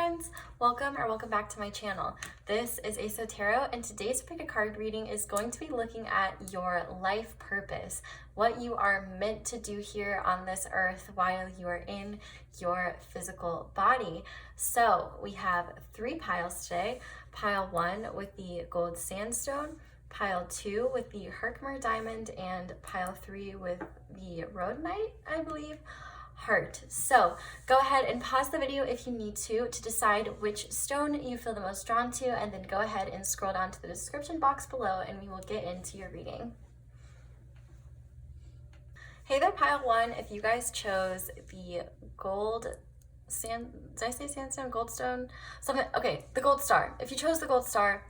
friends, welcome back to my channel. This is Ace Tarot, and today's pick a card reading is going to be looking at your life purpose, what you are meant to do here on this earth while you are in your physical body. So we have 3 piles today. Pile 1 with the gold sandstone, pile 2 with the Herkimer diamond, and pile 3 with the Rhodonite, I believe, heart. So go ahead and pause the video if you need to decide which stone you feel the most drawn to, and then go ahead and scroll down to the description box below and we will get into your reading. Hey there, pile 1, if you guys chose the did I say sandstone? Goldstone? Something. Okay, the gold star. If you chose the gold star,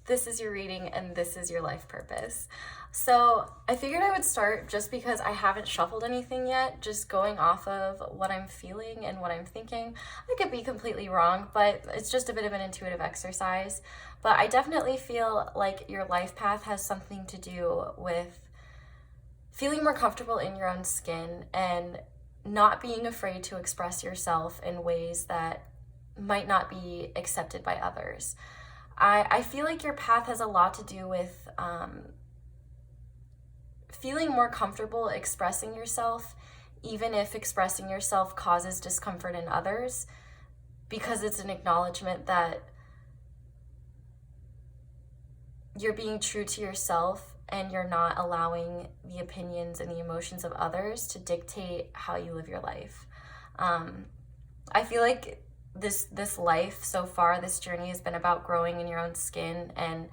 this is your reading and this is your life purpose. So I figured I would start just because I haven't shuffled anything yet, just going off of what I'm feeling and what I'm thinking. I could be completely wrong, but it's just a bit of an intuitive exercise. But I definitely feel like your life path has something to do with feeling more comfortable in your own skin and not being afraid to express yourself in ways that might not be accepted by others. I feel like your path has a lot to do with feeling more comfortable expressing yourself, even if expressing yourself causes discomfort in others, because it's an acknowledgement that you're being true to yourself and you're not allowing the opinions and the emotions of others to dictate how you live your life. I feel like this life so far, this journey has been about growing in your own skin and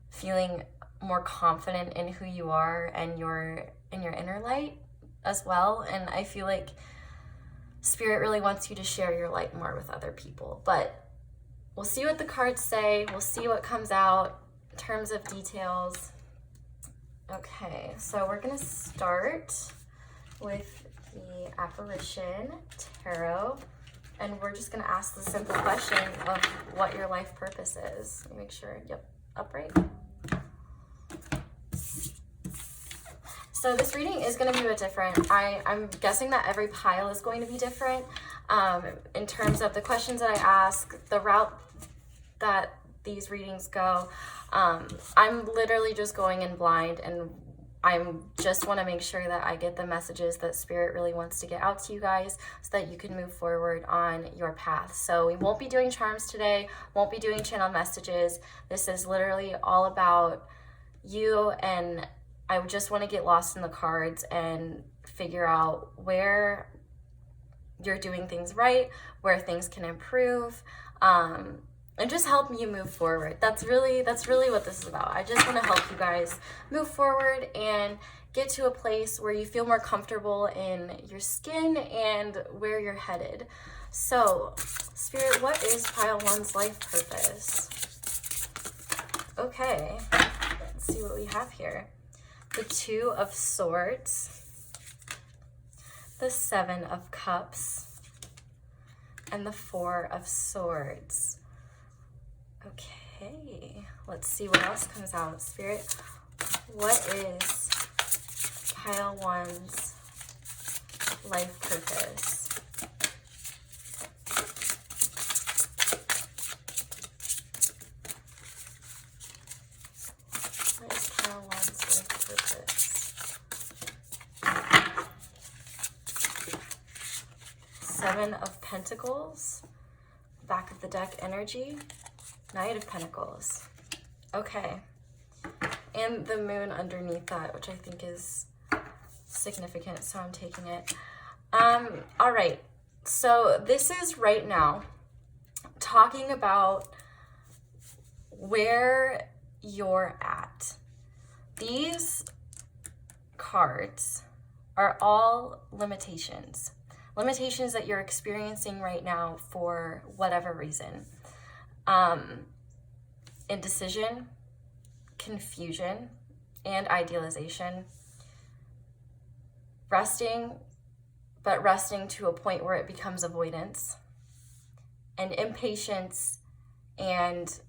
feeling more confident in who you are and your inner light as well. And I feel like Spirit really wants you to share your light more with other people. But we'll see what the cards say. We'll see what comes out in terms of details. Okay, so we're gonna start with the Apparition Tarot. And we're just gonna ask the simple question of what your life purpose is. Let me make sure, yep, upright. So this reading is gonna be a bit different. I'm guessing that every pile is going to be different in terms of the questions that I ask, the route that these readings go. I'm literally just going in blind, and I just want to make sure that I get the messages that Spirit really wants to get out to you guys so that you can move forward on your path. So we won't be doing charms today, won't be doing channel messages. This is literally all about you, and I just want to get lost in the cards and figure out where you're doing things right, where things can improve, and just help you move forward. That's really what this is about. I just want to help you guys move forward and get to a place where you feel more comfortable in your skin and where you're headed. So, Spirit, what is pile 1's life purpose? Okay, let's see what we have here. The 2 of Swords, the 7 of Cups, and the 4 of Swords. Okay, let's see what else comes out. Spirit, what is pile 1's life purpose? What is pile 1's life purpose? 7 of Pentacles, back of the deck energy. Knight of Pentacles. Okay. And the moon underneath that, which I think is significant, so I'm taking it. All right. So this is right now talking about where you're at. These cards are all limitations. Limitations that you're experiencing right now for whatever reason. Indecision, confusion, and idealization. Resting, but resting to a point where it becomes avoidance. And impatience and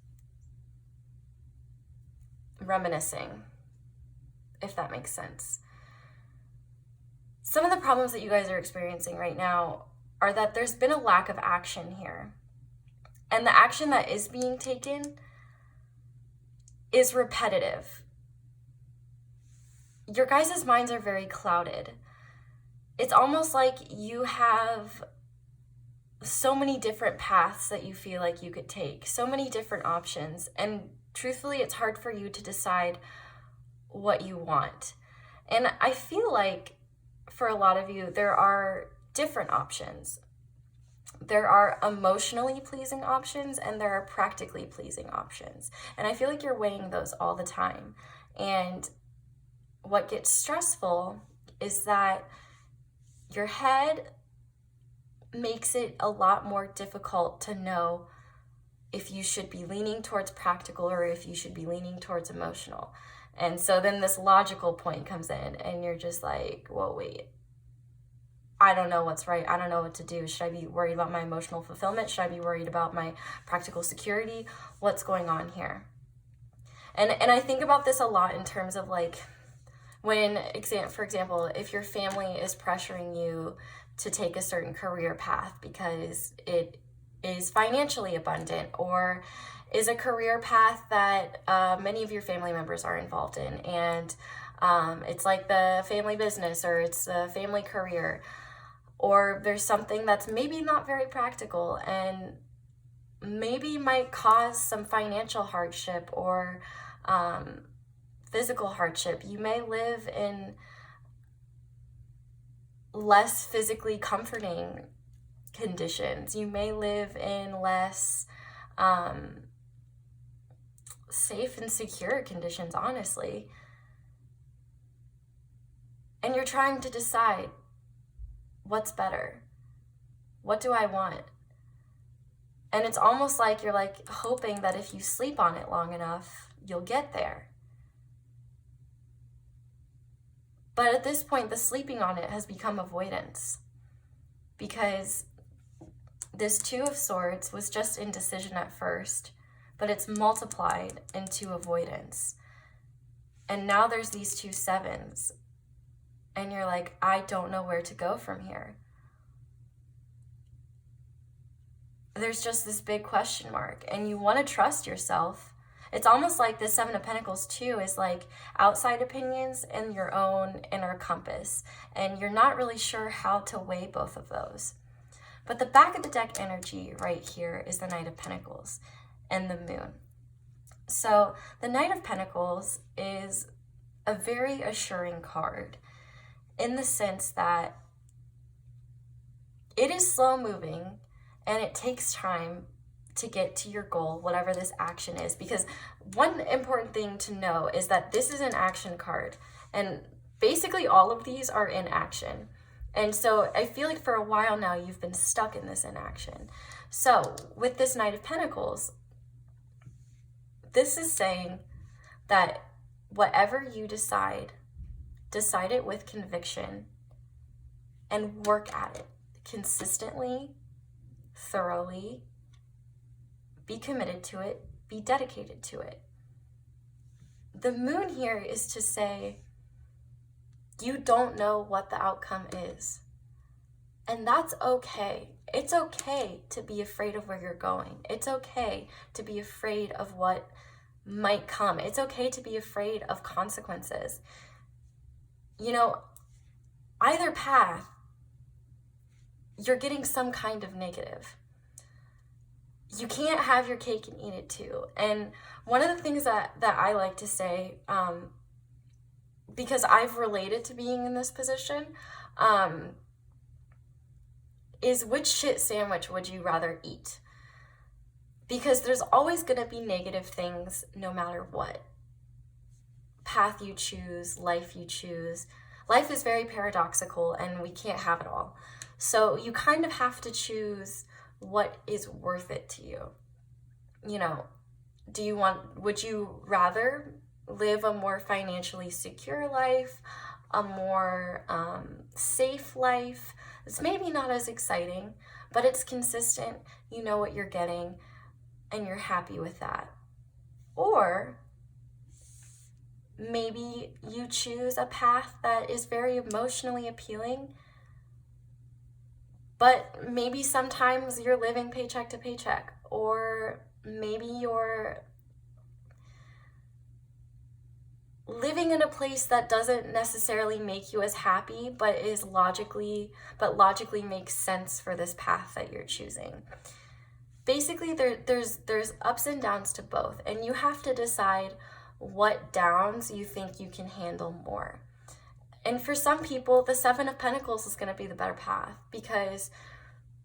reminiscing, if that makes sense. Some of the problems that you guys are experiencing right now are that there's been a lack of action here. And the action that is being taken is repetitive. Your guys' minds are very clouded. It's almost like you have so many different paths that you feel like you could take, so many different options. And truthfully, it's hard for you to decide what you want. And I feel like for a lot of you, there are different options. There are emotionally pleasing options and there are practically pleasing options. And I feel like you're weighing those all the time. And what gets stressful is that your head makes it a lot more difficult to know if you should be leaning towards practical or if you should be leaning towards emotional. And so then this logical point comes in and you're just like, whoa, wait, I don't know what's right. I don't know what to do. Should I be worried about my emotional fulfillment? Should I be worried about my practical security? What's going on here? And I think about this a lot in terms of like when, for example, if your family is pressuring you to take a certain career path because it is financially abundant or is a career path that many of your family members are involved in, and it's like the family business or it's a family career, or there's something that's maybe not very practical and maybe might cause some financial hardship or physical hardship. You may live in less physically comforting conditions. You may live in less safe and secure conditions, honestly. And you're trying to decide what's better. What do I want? And it's almost like you're like hoping that if you sleep on it long enough, you'll get there. But at this point, the sleeping on it has become avoidance, because this Two of Swords was just indecision at first, but it's multiplied into avoidance. And now there's these two sevens, and you're like, I don't know where to go from here. There's just this big question mark, and you want to trust yourself. It's almost like the Seven of Pentacles too is like outside opinions and your own inner compass, and you're not really sure how to weigh both of those. But the back of the deck energy right here is the Knight of Pentacles and the Moon. So the Knight of Pentacles is a very assuring card in the sense that it is slow moving and it takes time to get to your goal, whatever this action is. Because one important thing to know is that this is an action card, and basically all of these are in action. And so I feel like for a while now you've been stuck in this inaction. So with this Knight of Pentacles, this is saying that whatever you decide it with conviction and work at it consistently, thoroughly, be committed to it, be dedicated to it. The Moon here is to say, you don't know what the outcome is. And that's okay. It's okay to be afraid of where you're going. It's okay to be afraid of what might come. It's okay to be afraid of consequences. You know, either path, you're getting some kind of negative. You can't have your cake and eat it too. And one of the things that I like to say, because I've related to being in this position, is which shit sandwich would you rather eat? Because there's always going to be negative things no matter what path you choose, life you choose. Life is very paradoxical and we can't have it all. So you kind of have to choose what is worth it to you. You know, would you rather live a more financially secure life, a more safe life? It's maybe not as exciting, but it's consistent. You know what you're getting and you're happy with that. Or maybe you choose a path that is very emotionally appealing, But maybe sometimes you're living paycheck to paycheck, or maybe you're living in a place that doesn't necessarily make you as happy, but logically makes sense for this path that you're choosing. Basically, there's ups and downs to both, and you have to decide what downs you think you can handle more. And for some people, the Seven of Pentacles is going to be the better path, because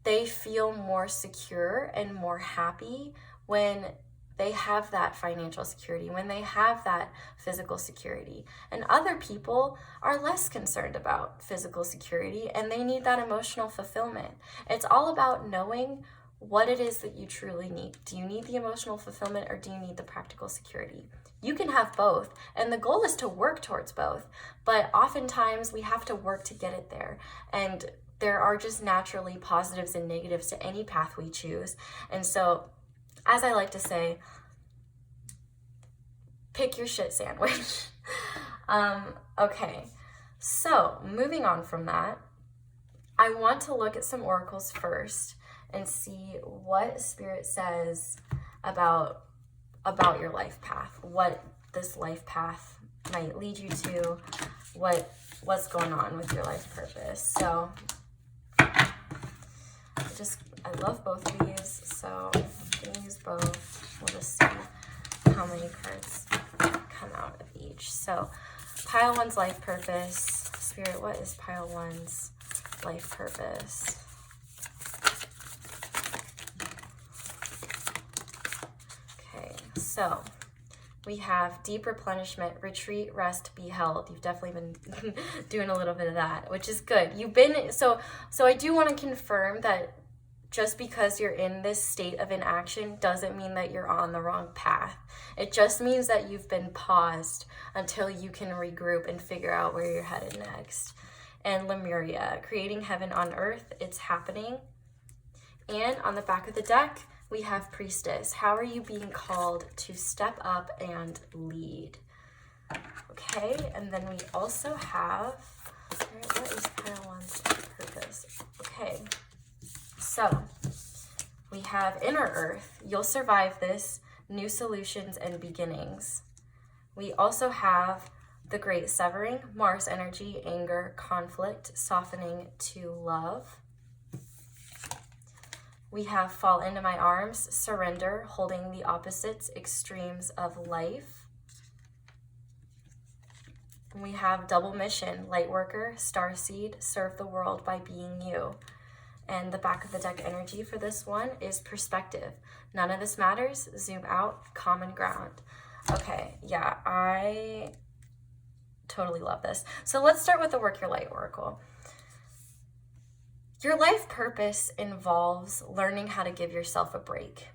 they feel more secure and more happy when they have that financial security, when they have that physical security. And other people are less concerned about physical security, and they need that emotional fulfillment. It's all about knowing what it is that you truly need. Do you need the emotional fulfillment, or do you need the practical security? You can have both, and the goal is to work towards both, but oftentimes we have to work to get it there. And there are just naturally positives and negatives to any path we choose. And so, as I like to say, pick your shit sandwich. Okay, so moving on from that, I want to look at some oracles first and see what Spirit says about your life path, what this life path might lead you to, what's going on with your life purpose. So I love both of these, so I'm gonna use both. We'll just see how many cards come out of each. So pile one's life purpose. Spirit, what is pile one's life purpose? Okay, so we have deep replenishment, retreat, rest, be held. You've definitely been doing a little bit of that, which is good. You've been, so I do want to confirm that just because you're in this state of inaction doesn't mean that you're on the wrong path. It just means that you've been paused until you can regroup and figure out where you're headed next. And Lemuria, creating heaven on earth, it's happening. And on the back of the deck, we have Priestess. How are you being called to step up and lead? Okay, and then we also have, what is pile one's purpose? Okay, so we have inner earth. You'll survive this. New solutions and beginnings. We also have the great severing, Mars energy, anger, conflict, softening to love. We have fall into my arms, surrender, holding the opposites, extremes of life. We have double mission, light worker, starseed, serve the world by being you. And the back of the deck energy for this one is perspective. None of this matters, zoom out, common ground. Okay, yeah, I totally love this. So let's start with the Work Your Light Oracle. Your life purpose involves learning how to give yourself a break.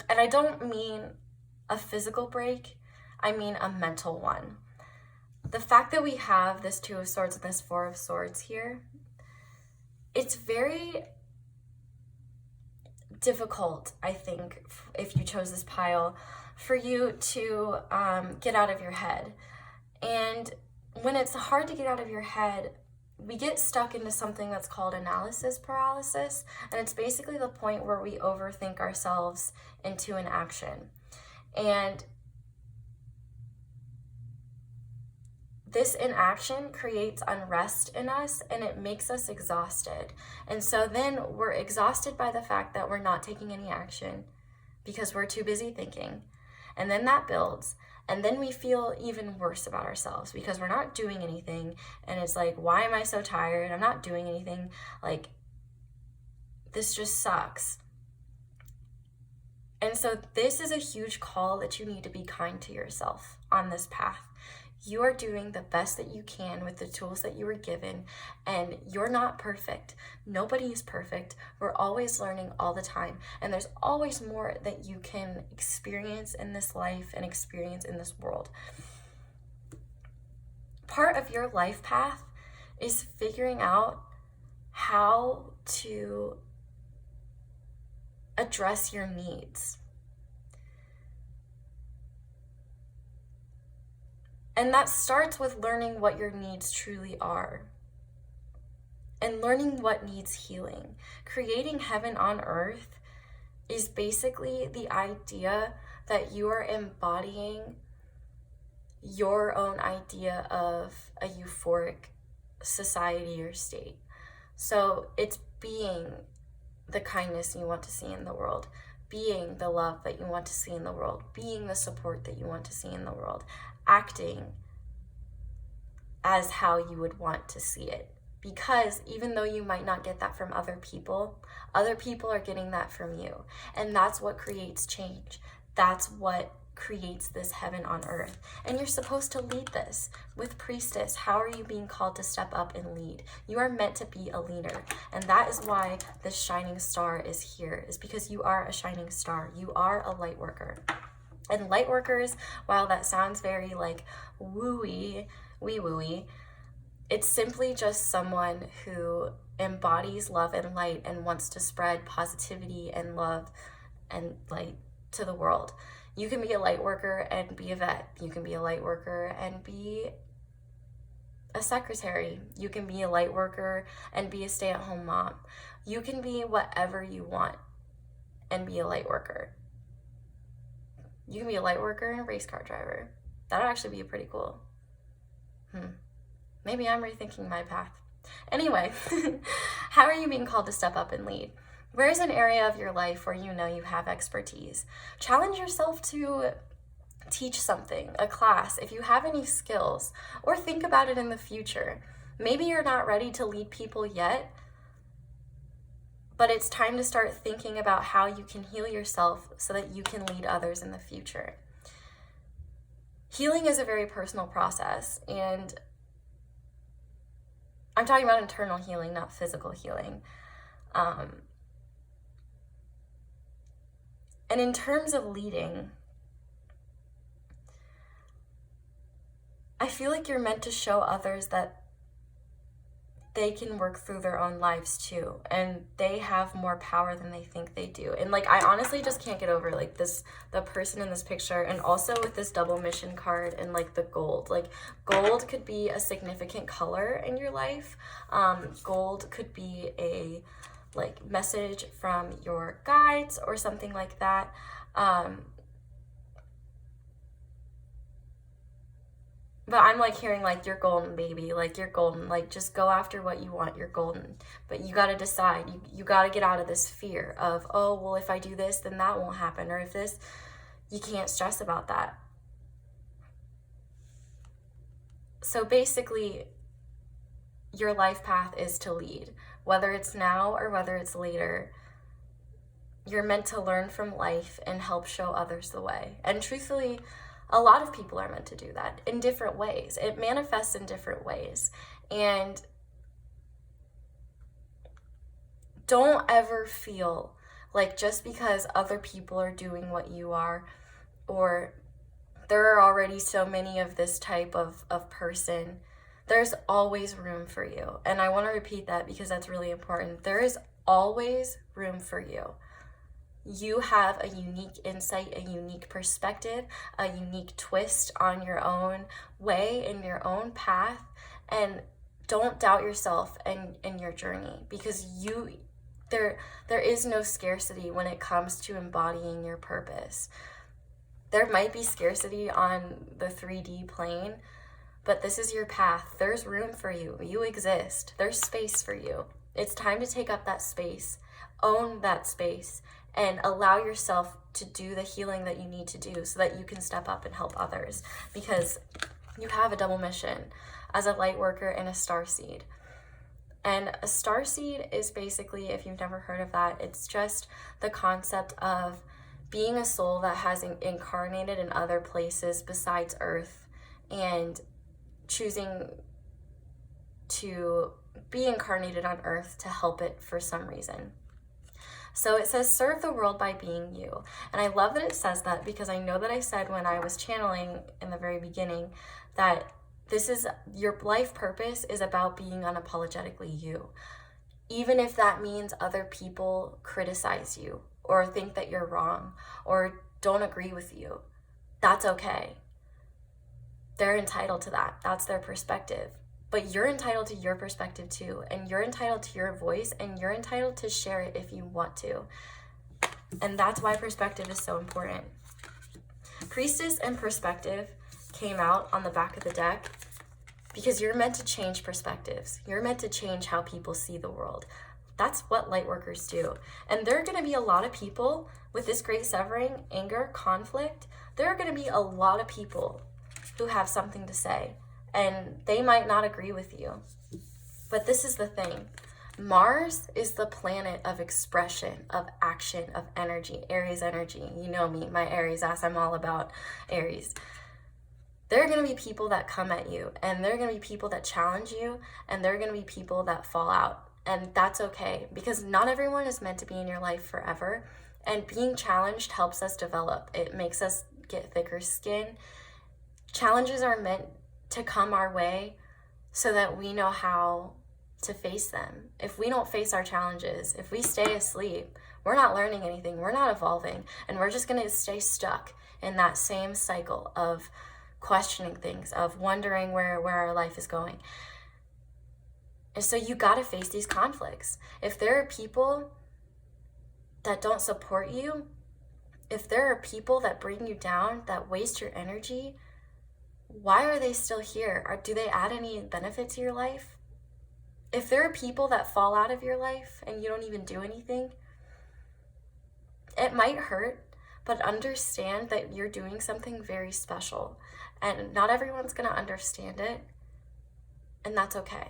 And I don't mean a physical break, I mean a mental one. The fact that we have this Two of Swords and this Four of Swords here, it's very difficult, I think, if you chose this pile, for you to get out of your head. And when it's hard to get out of your head, we get stuck into something that's called analysis paralysis, and it's basically the point where we overthink ourselves into an action. And this inaction creates unrest in us, and it makes us exhausted. And so then we're exhausted by the fact that we're not taking any action because we're too busy thinking. And then that builds. And then we feel even worse about ourselves because we're not doing anything. And it's like, why am I so tired? I'm not doing anything. Like, this just sucks. And so this is a huge call that you need to be kind to yourself on this path. You are doing the best that you can with the tools that you were given, and you're not perfect. Nobody is perfect. We're always learning all the time, and there's always more that you can experience in this life and experience in this world. Part of your life path is figuring out how to address your needs. And that starts with learning what your needs truly are. and learning what needs healing. Creating heaven on earth is basically the idea that you are embodying your own idea of a euphoric society or state. So it's being the kindness you want to see in the world, being the love that you want to see in the world, being the support that you want to see in the world, acting as how you would want to see it. Because even though you might not get that from other people are getting that from you. And that's what creates change. That's what creates this heaven on earth. And you're supposed to lead this. With Priestess, how are you being called to step up and lead? You are meant to be a leader. And that is why this shining star is here, is because you are a shining star. You are a light worker. And light workers, while that sounds very like wooey, wee-wooey, it's simply just someone who embodies love and light and wants to spread positivity and love and light to the world. You can be a light worker and be a vet. You can be a light worker and be a secretary. You can be a light worker and be a stay-at-home mom. You can be whatever you want and be a light worker. You can be a light worker and a race car driver. That'd actually be pretty cool. Maybe I'm rethinking my path. Anyway, how are you being called to step up and lead? Where's an area of your life where you know you have expertise? Challenge yourself to teach something, a class, if you have any skills, or think about it in the future. Maybe you're not ready to lead people yet, but it's time to start thinking about how you can heal yourself so that you can lead others in the future. Healing is a very personal process, and I'm talking about internal healing, not physical healing. And in terms of leading, I feel like you're meant to show others that they can work through their own lives too, and they have more power than they think they do. And like, I honestly just can't get over like this, the person in this picture, and also with this double mission card and like the gold. Like, gold could be a significant color in your life. Gold could be a like message from your guides or something like that. But I'm like hearing like, you're golden, baby. Like, you're golden. Like, just go after what you want. You're golden. But you got to decide. You got to get out of this fear of, oh, well, if I do this, then that won't happen. Or if this, you can't stress about that. So basically, your life path is to lead. Whether it's now or whether it's later, you're meant to learn from life and help show others the way. And truthfully, a lot of people are meant to do that in different ways. It manifests in different ways. And don't ever feel like just because other people are doing what you are, or there are already so many of this type of person, there's always room for you. And I want to repeat that because that's really important. There is always room for you. You have a unique insight, a unique perspective, a unique twist on your own way and your own path. And don't doubt yourself and your journey, because there is no scarcity when it comes to embodying your purpose. There might be scarcity on the 3D plane, but this is your path. There's room for you. You exist. There's space for you. It's time to take up that space, own that space, and allow yourself to do the healing that you need to do so that you can step up and help others, because you have a double mission as a light worker and a starseed. And a starseed is basically, if you've never heard of that, it's just the concept of being a soul that has incarnated in other places besides Earth and choosing to be incarnated on Earth to help it for some reason. So it says, serve the world by being you. And I love that it says that, because I know that I said when I was channeling in the very beginning that this is your life purpose is about being unapologetically you. Even if that means other people criticize you or think that you're wrong or don't agree with you, that's okay. They're entitled to that. That's their perspective. But you're entitled to your perspective too, and you're entitled to your voice, and you're entitled to share it if you want to. And that's why perspective is so important. Priestess and perspective came out on the back of the deck because you're meant to change perspectives. You're meant to change how people see the world. That's what light workers do. And there are going to be a lot of people with this great severing, anger, conflict. There are going to be a lot of people who have something to say, and they might not agree with you. But this is the thing. Mars is the planet of expression, of action, of energy, Aries energy. You know me, my Aries ass, I'm all about Aries. There are going to be people that come at you, and there are going to be people that challenge you, and there are going to be people that fall out. And that's okay, because not everyone is meant to be in your life forever. And being challenged helps us develop. It makes us get thicker skin. Challenges are meant to come our way so that we know how to face them. If we don't face our challenges, if we stay asleep, we're not learning anything, we're not evolving, and we're just going to stay stuck in that same cycle of questioning things, of wondering where our life is going. And so you got to face these conflicts. If there are people that don't support you, if there are people that bring you down, that waste your energy, why are they still here? Or do they add any benefit to your life? If there are people that fall out of your life and you don't even do anything, it might hurt, but understand that you're doing something very special. And not everyone's going to understand it, and that's okay.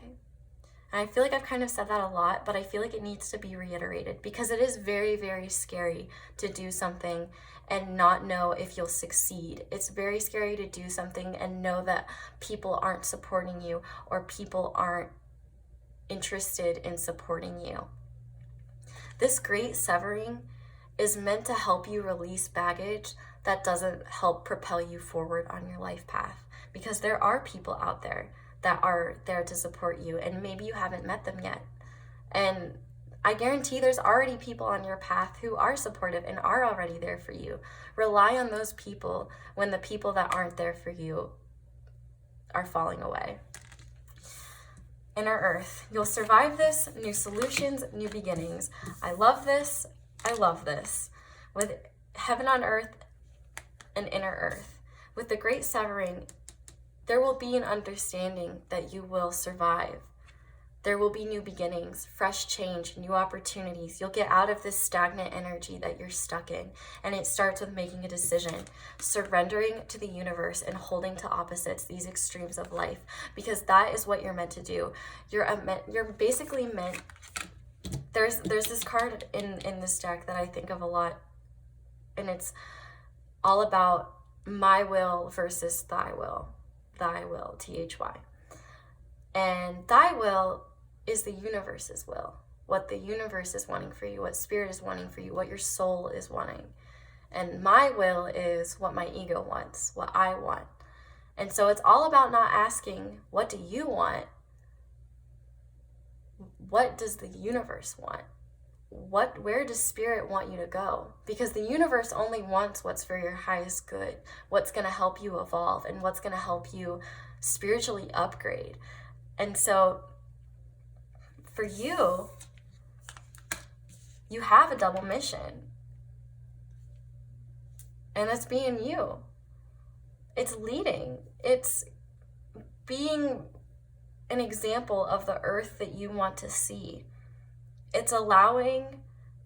And I feel like I've kind of said that a lot, but I feel like it needs to be reiterated because it is very, very scary to do something and not know if you'll succeed. It's very scary to do something and know that people aren't supporting you or people aren't interested in supporting you. This great severing is meant to help you release baggage that doesn't help propel you forward on your life path, because there are people out there that are there to support you, and maybe you haven't met them yet. And I guarantee there's already people on your path who are supportive and are already there for you. Rely on those people when the people that aren't there for you are falling away. Inner Earth. You'll survive this. New solutions, new beginnings. I love this. I love this. With heaven on earth and inner earth. With the great severing, there will be an understanding that you will survive. There will be new beginnings, fresh change, new opportunities. You'll get out of this stagnant energy that you're stuck in. And it starts with making a decision, surrendering to the universe and holding to opposites, these extremes of life, because that is what you're meant to do. You're basically meant. There's this card in this deck that I think of a lot, and it's all about my will versus thy will. Thy will, THY. And thy will is the universe's will. What the universe is wanting for you, what spirit is wanting for you, what your soul is wanting. And my will is what my ego wants, what I want. And so it's all about not asking, what do you want? What does the universe want? Where does spirit want you to go? Because the universe only wants what's for your highest good, what's going to help you evolve, and what's going to help you spiritually upgrade. And so for you, you have a double mission. And that's being you. It's leading. It's being an example of the earth that you want to see. It's allowing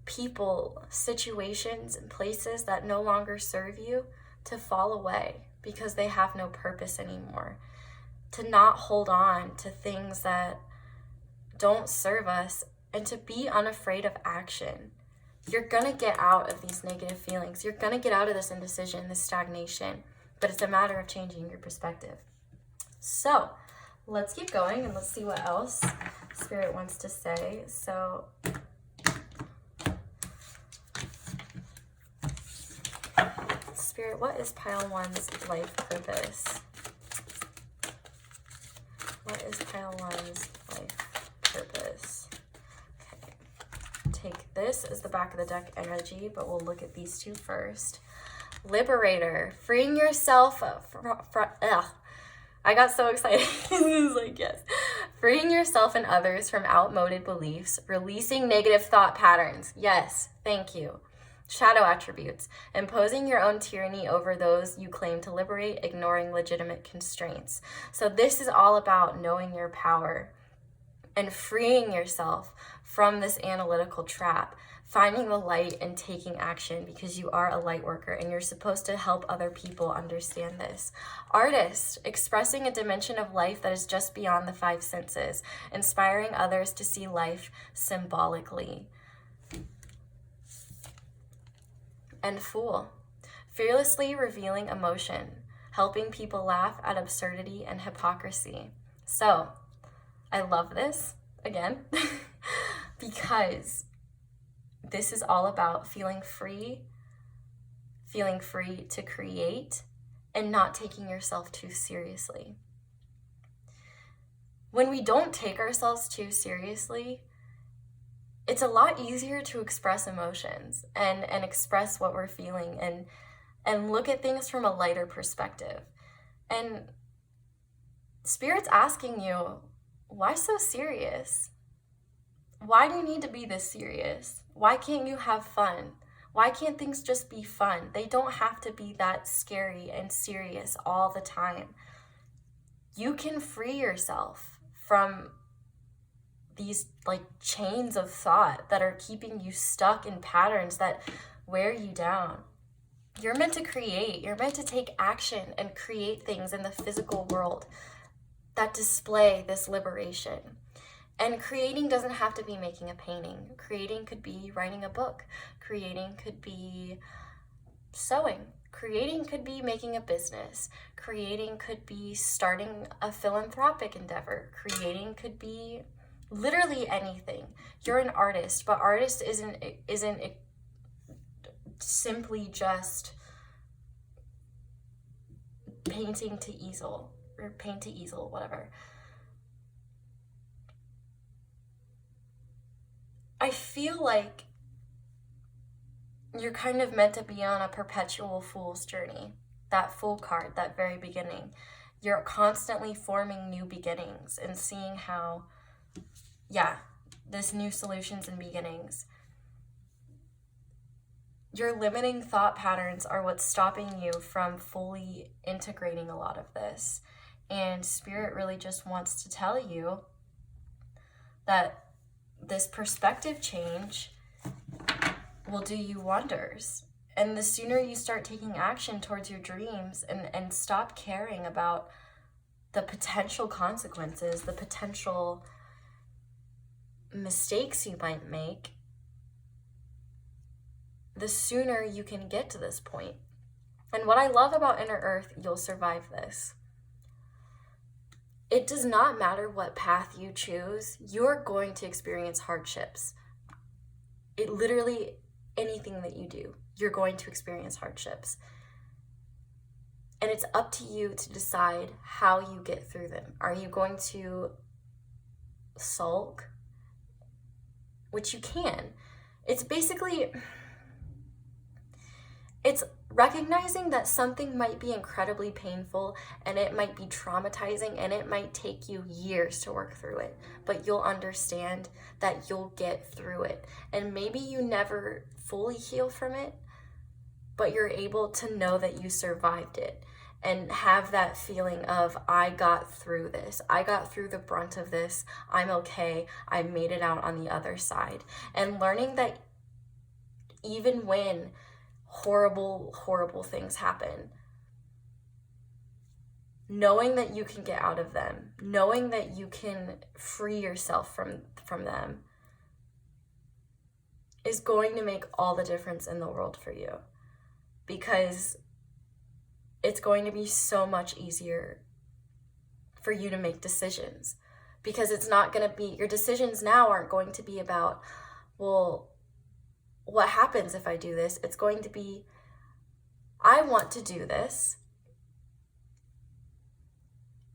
people, situations, and places that no longer serve you to fall away because they have no purpose anymore. To not hold on to things that don't serve us, and to be unafraid of action. You're going to get out of these negative feelings. You're going to get out of this indecision, this stagnation, but it's a matter of changing your perspective. So let's keep going and let's see what else Spirit wants to say. So Spirit, what is pile one's life purpose? What is pile one's life purpose? Okay. Take this as the back of the deck energy, but we'll look at these two first. Liberator, freeing yourself from I got so excited. It was like, yes. Freeing yourself and others from outmoded beliefs, releasing negative thought patterns. Yes, thank you. Shadow attributes, imposing your own tyranny over those you claim to liberate, ignoring legitimate constraints. So this is all about knowing your power and freeing yourself from this analytical trap, finding the light and taking action, because you are a light worker and you're supposed to help other people understand this. Artist, expressing a dimension of life that is just beyond the five senses, inspiring others to see life symbolically. And Fool, fearlessly revealing emotion, helping people laugh at absurdity and hypocrisy. So, I love this, again, because this is all about feeling free to create, and not taking yourself too seriously. When we don't take ourselves too seriously, it's a lot easier to express emotions and express what we're feeling and look at things from a lighter perspective. And Spirit's asking you, why so serious? Why do you need to be this serious? Why can't you have fun? Why can't things just be fun? They don't have to be that scary and serious all the time. You can free yourself from these like chains of thought that are keeping you stuck in patterns that wear you down. You're meant to create. You're meant to take action and create things in the physical world that display this liberation. And creating doesn't have to be making a painting. Creating could be writing a book. Creating could be sewing. Creating could be making a business. Creating could be starting a philanthropic endeavor. Creating could be literally anything. You're an artist, but artist isn't simply just painting to easel or paint to easel, whatever. I feel like you're kind of meant to be on a perpetual fool's journey. That Fool card, that very beginning. You're constantly forming new beginnings and seeing how, this new solutions and beginnings. Your limiting thought patterns are what's stopping you from fully integrating a lot of this. And Spirit really just wants to tell you that this perspective change will do you wonders. And the sooner you start taking action towards your dreams and stop caring about the potential consequences, the potential mistakes you might make, the sooner you can get to this point. And what I love about Inner Earth, you'll survive this. It does not matter what path you choose, you're going to experience hardships. It literally, anything that you do, you're going to experience hardships. And it's up to you to decide how you get through them. Are you going to sulk? Which you can. It's basically, it's recognizing that something might be incredibly painful and it might be traumatizing and it might take you years to work through it, but you'll understand that you'll get through it. And maybe you never fully heal from it, but you're able to know that you survived it and have that feeling of, I got through this. I got through the brunt of this. I'm okay. I made it out on the other side. And learning that even when horrible things happen, knowing that you can get out of them, knowing that you can free yourself from them is going to make all the difference in the world for you, because it's going to be so much easier for you to make decisions, because it's not going to be, your decisions now aren't going to be about, well, what happens if I do this? It's going to be, I want to do this.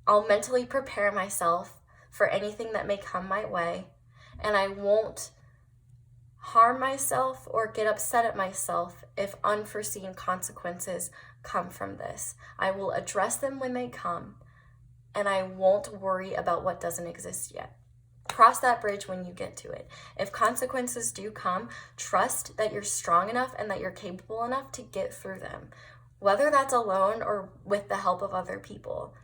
I'll mentally prepare myself for anything that may come my way, and I won't harm myself or get upset at myself if unforeseen consequences come from this. I will address them when they come, and I won't worry about what doesn't exist yet. Cross that bridge when you get to it. If consequences do come, trust that you're strong enough and that you're capable enough to get through them, whether that's alone or with the help of other people.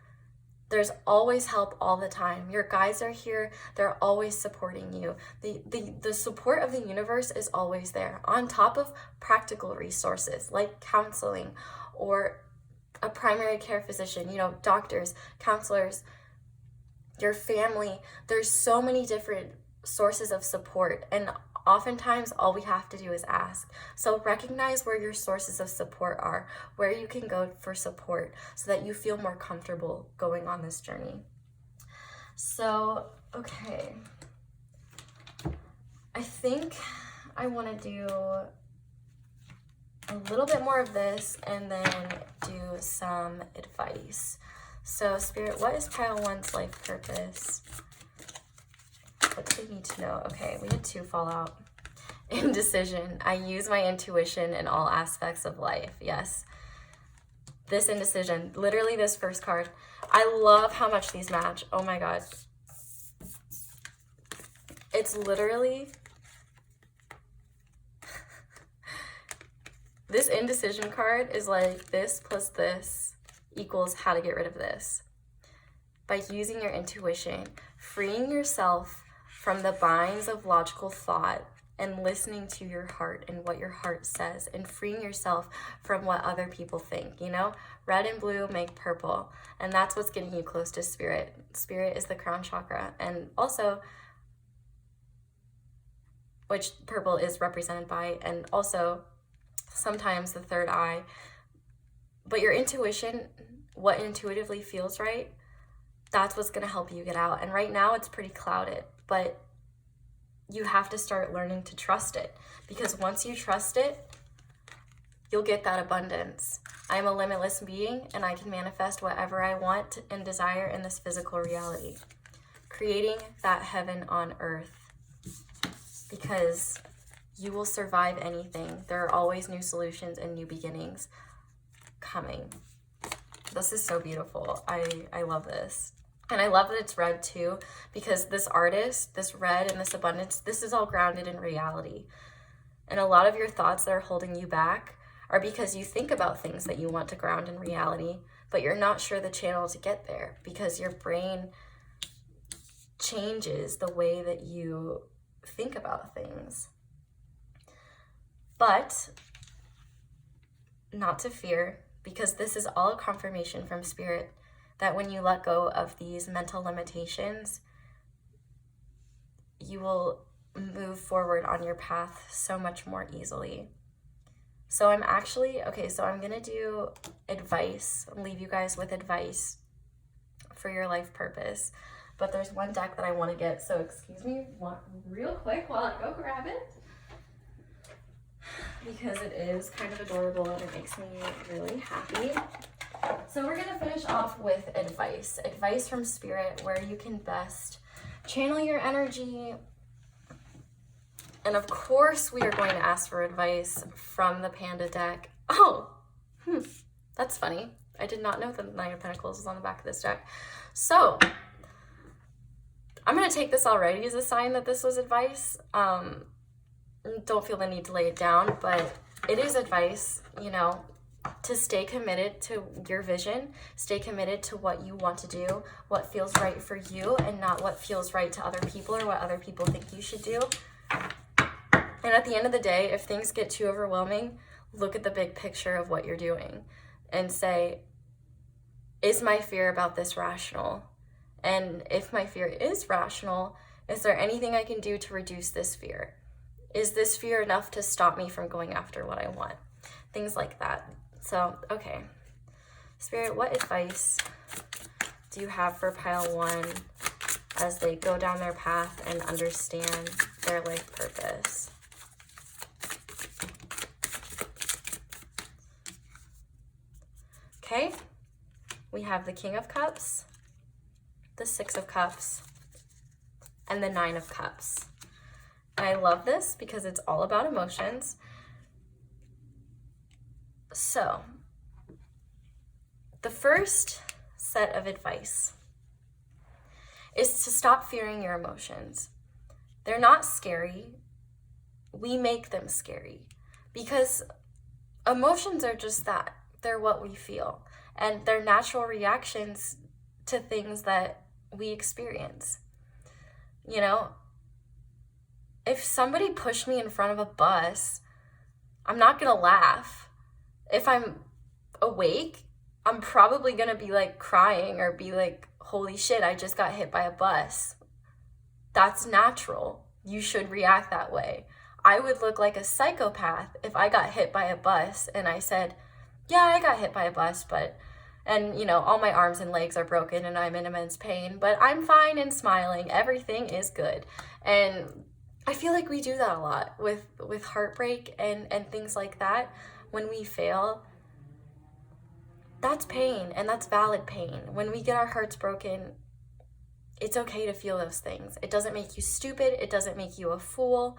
There's always help all the time. Your guides are here. They're always supporting you. The support of the universe is always there, on top of practical resources like counseling or a primary care physician, doctors, counselors, your family. There's so many different sources of support, and oftentimes all we have to do is ask. So recognize where your sources of support are, where you can go for support so that you feel more comfortable going on this journey. So, okay. I think I want to do a little bit more of this and then do some advice. So, Spirit, what is pile 1's life purpose? What do they need to know? Okay, we had 2 fall out. Indecision. I use my intuition in all aspects of life. Yes. This indecision. Literally this first card. I love how much these match. Oh my God. It's literally... This indecision card is like this plus this equals how to get rid of this. By using your intuition, freeing yourself from the binds of logical thought and listening to your heart and what your heart says, and freeing yourself from what other people think. Red and blue make purple, and that's what's getting you close to spirit. Spirit is the crown chakra, and also, which purple is represented by, and also sometimes the third eye. But your intuition, what intuitively feels right, that's what's going to help you get out. And right now it's pretty clouded, but you have to start learning to trust it, because once you trust it, you'll get that abundance. I am a limitless being, and I can manifest whatever I want and desire in this physical reality, creating that heaven on earth, because you will survive anything. There are always new solutions and new beginnings coming. This is so beautiful. I love this. And I love that it's red too, because this artist, this red and this abundance, this is all grounded in reality. And a lot of your thoughts that are holding you back are because you think about things that you want to ground in reality, but you're not sure the channel to get there, because your brain changes the way that you think about things. But not to fear, because this is all a confirmation from Spirit that when you let go of these mental limitations, you will move forward on your path so much more easily. So I'm going to do advice, leave you guys with advice for your life purpose. But there's one deck that I want to get, so excuse me real quick while I go grab it, because it is kind of adorable and it makes me really happy. So we're going to finish off with advice from Spirit, where you can best channel your energy. And of course, we are going to ask for advice from the Panda deck. That's funny. I did not know the Nine of Pentacles was on the back of this deck. So I'm going to take this already as a sign that this was advice. Don't feel the need to lay it down, but it is advice, to stay committed to your vision, stay committed to what you want to do, what feels right for you, and not what feels right to other people or what other people think you should do. And at the end of the day, if things get too overwhelming, look at the big picture of what you're doing and say, is my fear about this rational? And if my fear is rational, is there anything I can do to reduce this fear? Is this fear enough to stop me from going after what I want? Things like that. So, okay. Spirit, what advice do you have for pile 1 as they go down their path and understand their life purpose? Okay. We have the King of Cups, the Six of Cups, and the Nine of Cups. And I love this because it's all about emotions. So, the first set of advice is to stop fearing your emotions. They're not scary. We make them scary because emotions are just that. They're what we feel, and they're natural reactions to things that we experience. You know, if somebody pushed me in front of a bus, I'm not gonna laugh. If I'm awake, I'm probably gonna be like crying or be like, holy shit, I just got hit by a bus. That's natural. You should react that way. I would look like a psychopath if I got hit by a bus and I said, yeah, I got hit by a bus, and you know, all my arms and legs are broken and I'm in immense pain, but I'm fine and smiling. Everything is good. And I feel like we do that a lot with heartbreak and things like that. When we fail, that's pain, and that's valid pain. When we get our hearts broken, it's okay to feel those things. It doesn't make you stupid. It doesn't make you a fool.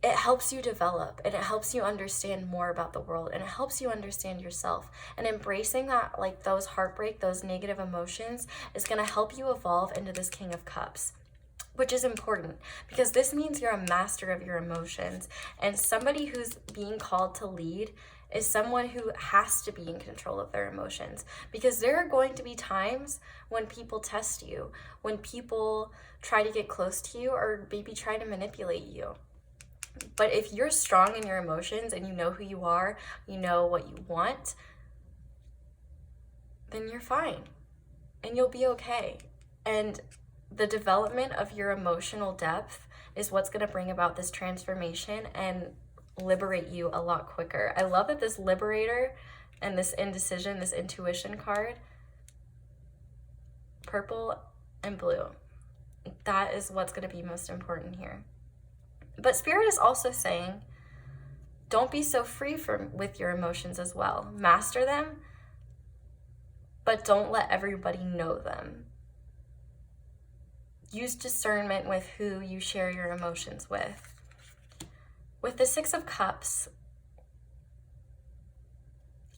It helps you develop, and it helps you understand more about the world, and it helps you understand yourself. And embracing that, like those heartbreak, those negative emotions, is going to help you evolve into this King of Cups, which is important because this means you're a master of your emotions. And somebody who's being called to lead is someone who has to be in control of their emotions, because there are going to be times when people test you, when people try to get close to you or maybe try to manipulate you. But if you're strong in your emotions and you know who you are, you know what you want, then you're fine and you'll be okay. And the development of your emotional depth is what's going to bring about this transformation and liberate you a lot quicker. I love that this liberator and this indecision, this intuition card, purple and blue, that is what's going to be most important here. But Spirit is also saying, don't be so free with your emotions as well. Master them, but don't let everybody know them. Use discernment with who you share your emotions with. With the Six of Cups,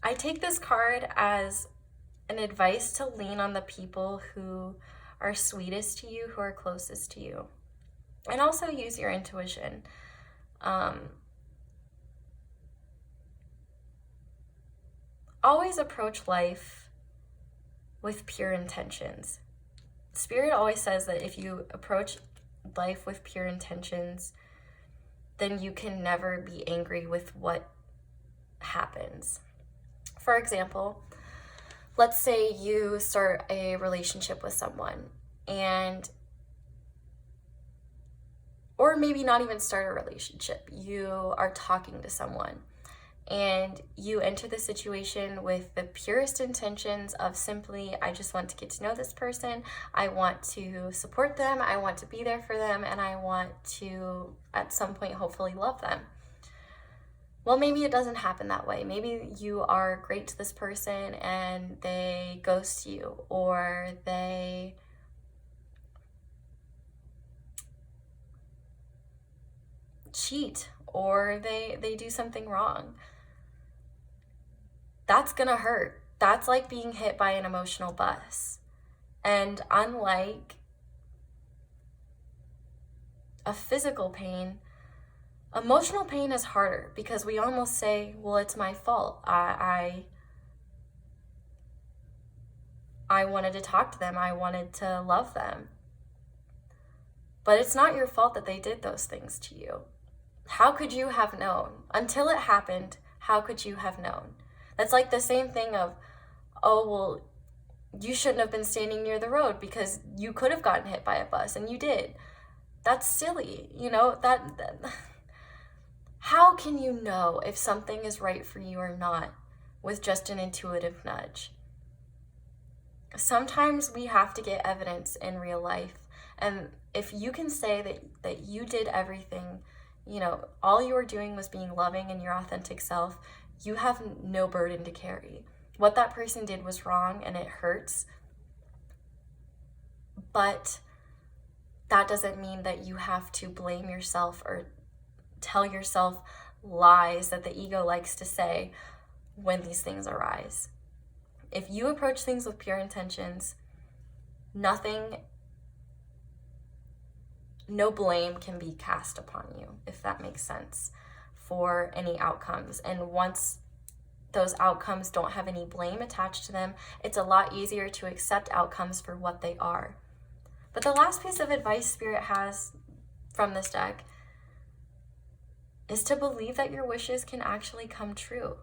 I take this card as an advice to lean on the people who are sweetest to you, who are closest to you. And also use your intuition. Always approach life with pure intentions. Spirit always says that if you approach life with pure intentions, then you can never be angry with what happens. For example, let's say you start a relationship with someone, or maybe not even start a relationship. You are talking to someone and you enter the situation with the purest intentions of simply, I just want to get to know this person. I want to support them. I want to be there for them. And I want to, at some point, hopefully love them. Well, maybe it doesn't happen that way. Maybe you are great to this person and they ghost you, or they cheat, or they do something wrong. That's gonna hurt. That's like being hit by an emotional bus. And unlike a physical pain, emotional pain is harder because we almost say, well, it's my fault. I wanted to talk to them. I wanted to love them. But it's not your fault that they did those things to you. How could you have known? Until it happened, how could you have known? That's like the same thing of, oh, well, you shouldn't have been standing near the road because you could have gotten hit by a bus and you did. That's silly, you know, that how can you know if something is right for you or not with just an intuitive nudge? Sometimes we have to get evidence in real life. And if you can say that you did everything, you know, all you were doing was being loving and your authentic self, you have no burden to carry. What that person did was wrong and it hurts. But that doesn't mean that you have to blame yourself or tell yourself lies that the ego likes to say when these things arise. If you approach things with pure intentions, nothing no blame can be cast upon you, if that makes sense, for any outcomes. And once those outcomes don't have any blame attached to them, it's a lot easier to accept outcomes for what they are. But the last piece of advice Spirit has from this deck is to believe that your wishes can actually come true.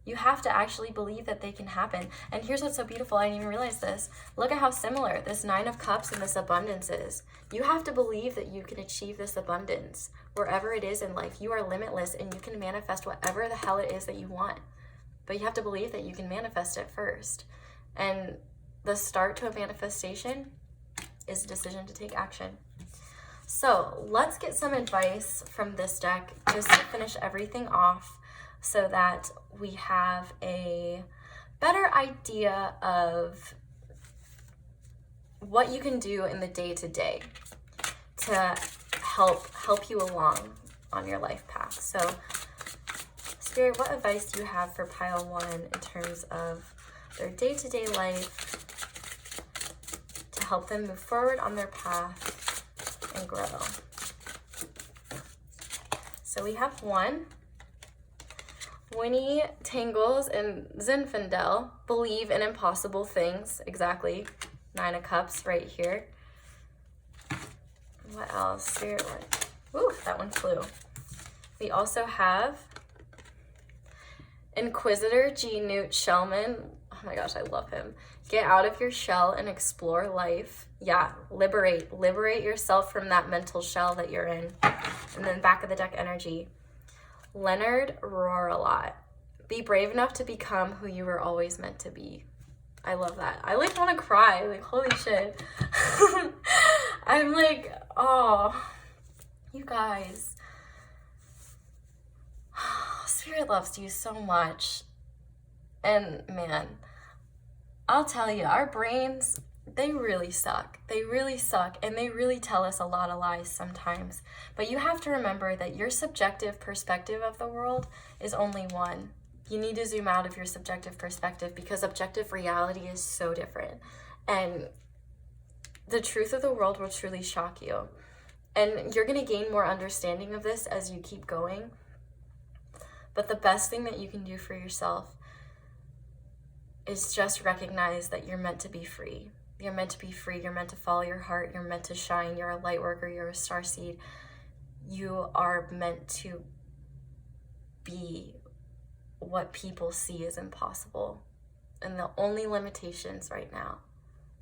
You have to actually believe that they can happen. And here's what's so beautiful, I didn't even realize this. Look at how similar this Nine of Cups and this abundance is. You have to believe that you can achieve this abundance. Wherever it is in life, you are limitless and you can manifest whatever the hell it is that you want. But you have to believe that you can manifest it first. And the start to a manifestation is a decision to take action. So let's get some advice from this deck just to finish everything off so that we have a better idea of what you can do in the day-to-day to help you along on your life path. So Spirit, what advice do you have for pile 1 in terms of their day-to-day life to help them move forward on their path and grow? So we have 1. Winnie, Tangles, and Zinfandel believe in impossible things. Exactly. 9 of Cups right here. What else? Spirit one. Ooh, that one flew. We also have Inquisitor G. Newt Shellman. Oh my gosh, I love him. Get out of your shell and explore life. Yeah, liberate yourself from that mental shell that you're in. And then back of the deck energy. Leonard, roar a lot. Be brave enough to become who you were always meant to be. I love that. I like want to cry. Like, holy shit. I'm like, oh, you guys. Spirit loves you so much. And man, I'll tell you, our brains, they really suck. They really suck, and they really tell us a lot of lies sometimes. But you have to remember that your subjective perspective of the world is only one. You need to zoom out of your subjective perspective because objective reality is so different. And the truth of the world will truly shock you. And you're going to gain more understanding of this as you keep going. But the best thing that you can do for yourself is just recognize that you're meant to be free. You're meant to be free. You're meant to follow your heart. You're meant to shine. You're a light worker. You're a starseed. You are meant to be what people see as impossible. And the only limitations right now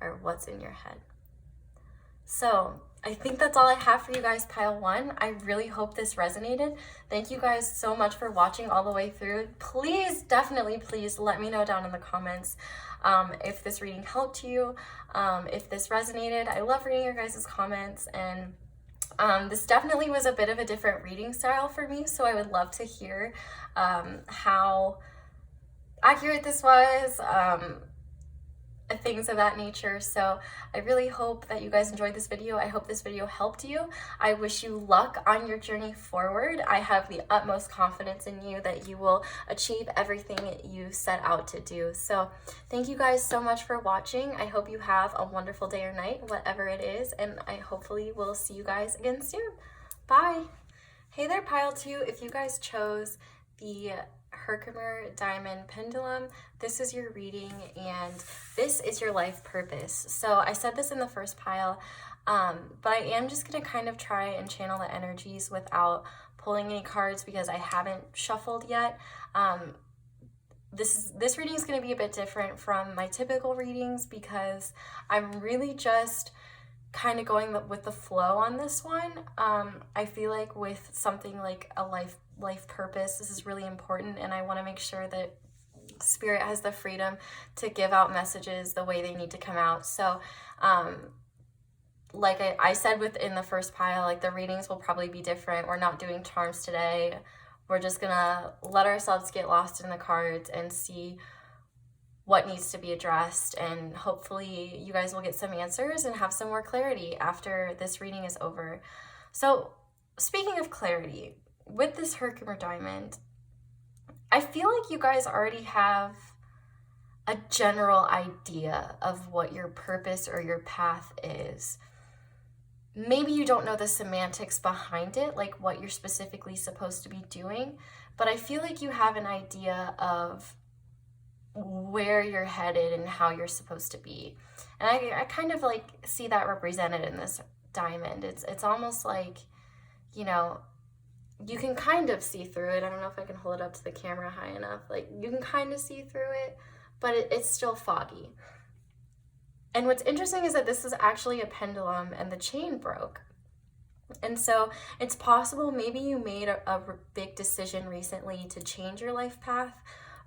are what's in your head. So I think that's all I have for you guys, pile 1. I really hope this resonated. Thank you guys so much for watching all the way through. Please, definitely, please let me know down in the comments if this reading helped you, if this resonated. I love reading your guys' comments, and this definitely was a bit of a different reading style for me, so I would love to hear how accurate this was, things of that nature. So I really hope that you guys enjoyed this video. I hope this video helped you. I wish you luck on your journey forward. I have the utmost confidence in you that you will achieve everything you set out to do. So thank you guys so much for watching. I hope you have a wonderful day or night, whatever it is, and I hopefully will see you guys again soon. Bye. Hey there, pile 2. If you guys chose the Herkimer Diamond Pendulum, this is your reading and this is your life purpose. So I said this in the first pile, but I am just going to kind of try and channel the energies without pulling any cards because I haven't shuffled yet. This reading is going to be a bit different from my typical readings because I'm really just kind of going with the flow on this one. I feel like with something like a life purpose, this is really important, and I want to make sure that Spirit has the freedom to give out messages the way they need to come out. So like I said within the first pile, like the readings will probably be different. We're not doing charms today. We're just gonna let ourselves get lost in the cards and see what needs to be addressed, and hopefully you guys will get some answers and have some more clarity after this reading is over. So speaking of clarity, with this Herkimer Diamond, I feel like you guys already have a general idea of what your purpose or your path is. maybe you don't know the semantics behind it, like what you're specifically supposed to be doing, but I feel like you have an idea of where you're headed and how you're supposed to be. And I kind of like see that represented in this diamond. It's almost like, you know, you can kind of see through it. I don't know if I can hold it up to the camera high enough. Like, you can kind of see through it, but it's still foggy. And what's interesting is that this is actually a pendulum and the chain broke. And so it's possible maybe you made a big decision recently to change your life path,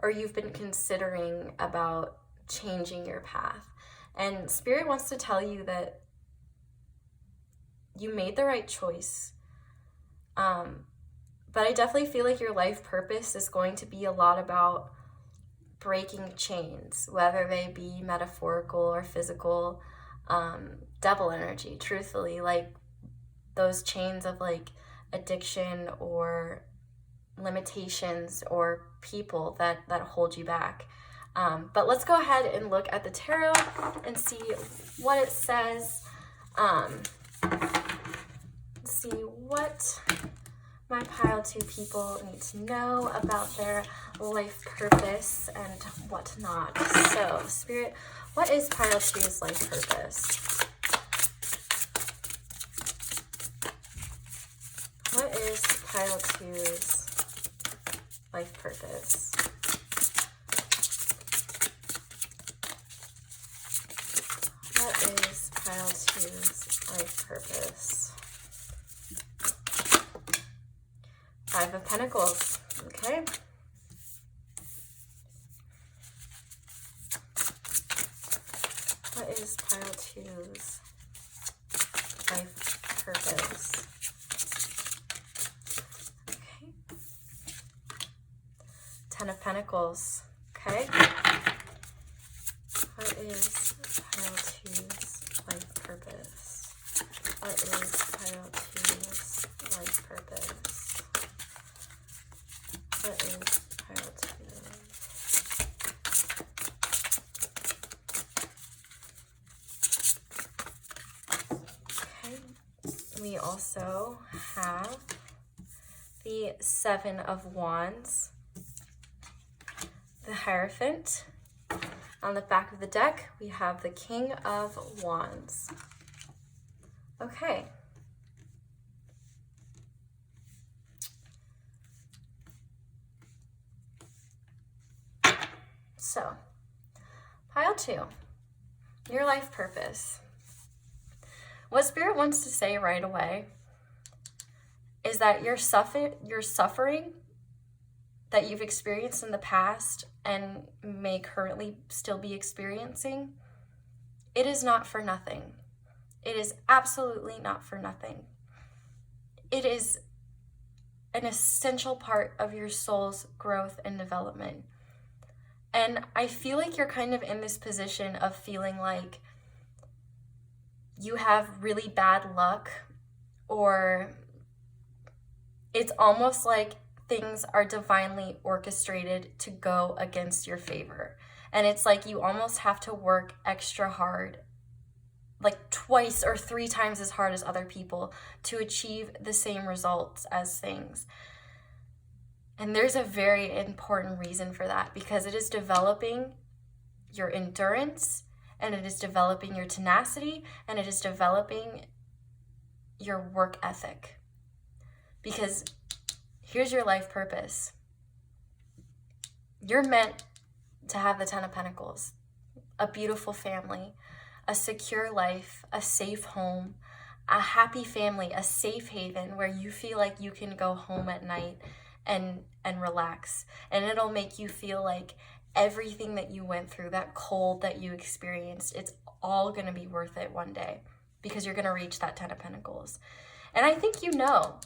or you've been considering about changing your path. And Spirit wants to tell you that you made the right choice. But I definitely feel like your life purpose is going to be a lot about breaking chains, whether they be metaphorical or physical, double energy, truthfully, like those chains of like addiction or limitations or people that hold you back. But let's go ahead and look at the tarot and see what it says. Let's see what my pile 2 people need to know about their life purpose and whatnot. So, Spirit, what is pile 2's life purpose? What is pile 2's life purpose? What is pile 2's life purpose? 5 of Pentacles, okay. What is pile 2's life purpose? Okay. 10 of Pentacles, okay. What is pile 2's life purpose? What is pile 2's life purpose? What is pile 2? Okay. We also have the 7 of Wands, the Hierophant. On the back of the deck, we have the King of Wands. Okay. So, pile 2, your life purpose. What Spirit wants to say right away is that your suffering that you've experienced in the past and may currently still be experiencing, it is not for nothing. It is absolutely not for nothing. It is an essential part of your soul's growth and development. And I feel like you're kind of in this position of feeling like you have really bad luck, or it's almost like things are divinely orchestrated to go against your favor. And it's like you almost have to work extra hard, like twice or 3 times as hard as other people to achieve the same results as things. And there's a very important reason for that, because it is developing your endurance, and it is developing your tenacity, and it is developing your work ethic. Because here's your life purpose. You're meant to have the 10 of Pentacles, a beautiful family, a secure life, a safe home, a happy family, a safe haven where you feel like you can go home at night and relax. And it'll make you feel like everything that you went through, that cold that you experienced, it's all going to be worth it one day, because you're going to reach that 10 of Pentacles. And I think you know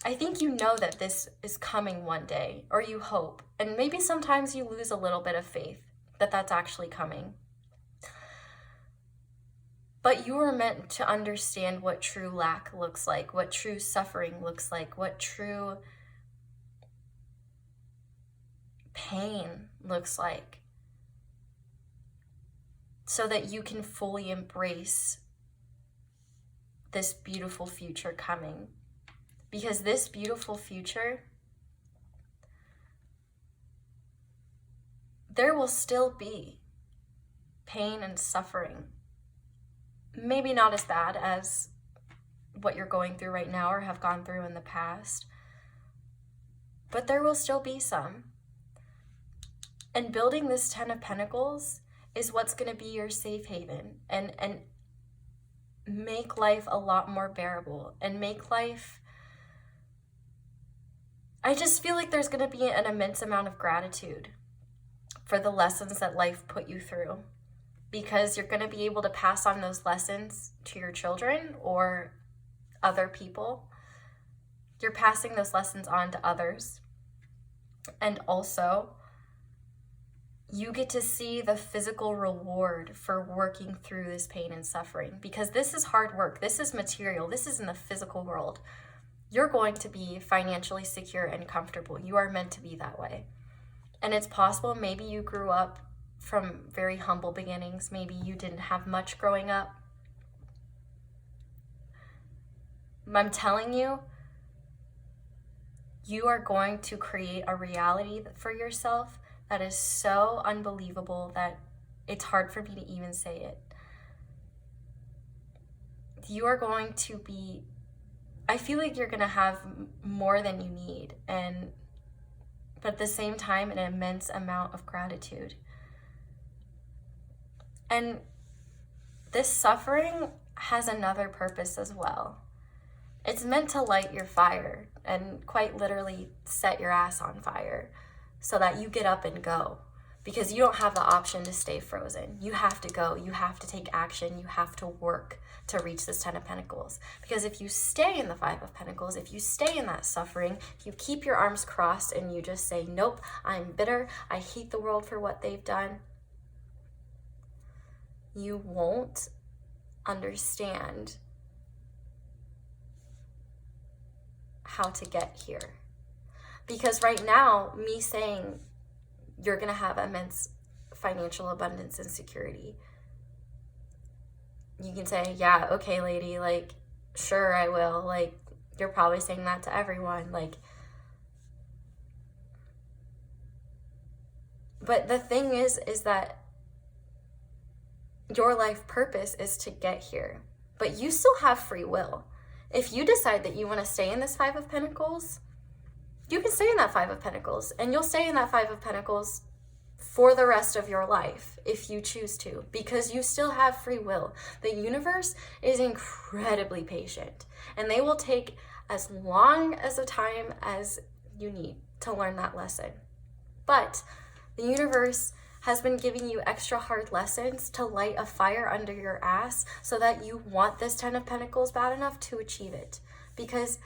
that this is coming one day, or you hope. And maybe sometimes you lose a little bit of faith that that's actually coming. But you are meant to understand what true lack looks like, what true suffering looks like, what true pain looks like, so that you can fully embrace this beautiful future coming. Because this beautiful future, there will still be pain and suffering. Maybe not as bad as what you're going through right now or have gone through in the past, but there will still be some. And building this 10 of Pentacles is what's going to be your safe haven and make life a lot more bearable and make life, I just feel like there's going to be an immense amount of gratitude for the lessons that life put you through, because you're going to be able to pass on those lessons to your children or other people. You're passing those lessons on to others. And also, you get to see the physical reward for working through this pain and suffering, because this is hard work. This is material. This is in the physical world. You're going to be financially secure and comfortable. You are meant to be that way. And it's possible maybe you grew up from very humble beginnings. Maybe you didn't have much growing up. I'm telling you, you are going to create a reality for yourself that is so unbelievable that it's hard for me to even say it. You are going to be, I feel like you're going to have more than you need, but at the same time, an immense amount of gratitude. And this suffering has another purpose as well. It's meant to light your fire and quite literally set your ass on fire so that you get up and go, because you don't have the option to stay frozen. You have to go. You have to take action. You have to work to reach this 10 of Pentacles. Because if you stay in the 5 of Pentacles, if you stay in that suffering, if you keep your arms crossed and you just say, nope, I'm bitter, I hate the world for what they've done, you won't understand how to get here. Because right now, me saying you're going to have immense financial abundance and security, you can say, yeah, okay, lady, like, sure, I will. Like, you're probably saying that to everyone. Like, but the thing is that your life purpose is to get here, but you still have free will. If you decide that you want to stay in this 5 of Pentacles, you can stay in that 5 of Pentacles, and you'll stay in that 5 of Pentacles for the rest of your life if you choose to, because you still have free will. The universe is incredibly patient, and they will take as long as a time as you need to learn that lesson. But the universe has been giving you extra hard lessons to light a fire under your ass so that you want this 10 of Pentacles bad enough to achieve it. Because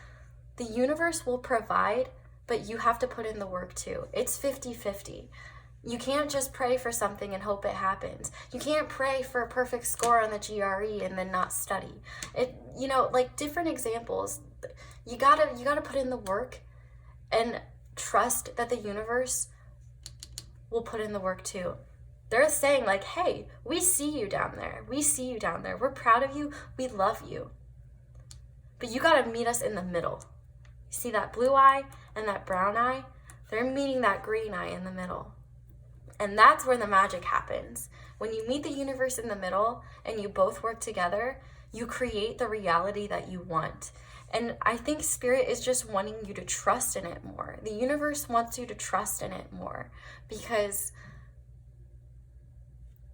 the universe will provide, but you have to put in the work too. It's 50-50. You can't just pray for something and hope it happens. You can't pray for a perfect score on the GRE and then not study. Like different examples. You gotta put in the work and trust that the universe will put in the work too. They're saying like, hey, we see you down there. We see you down there. We're proud of you. We love you. But you gotta meet us in the middle. You see that blue eye and that brown eye? They're meeting that green eye in the middle. And that's where the magic happens. When you meet the universe in the middle and you both work together, you create the reality that you want. And I think Spirit is just wanting you to trust in it more. The universe wants you to trust in it more, because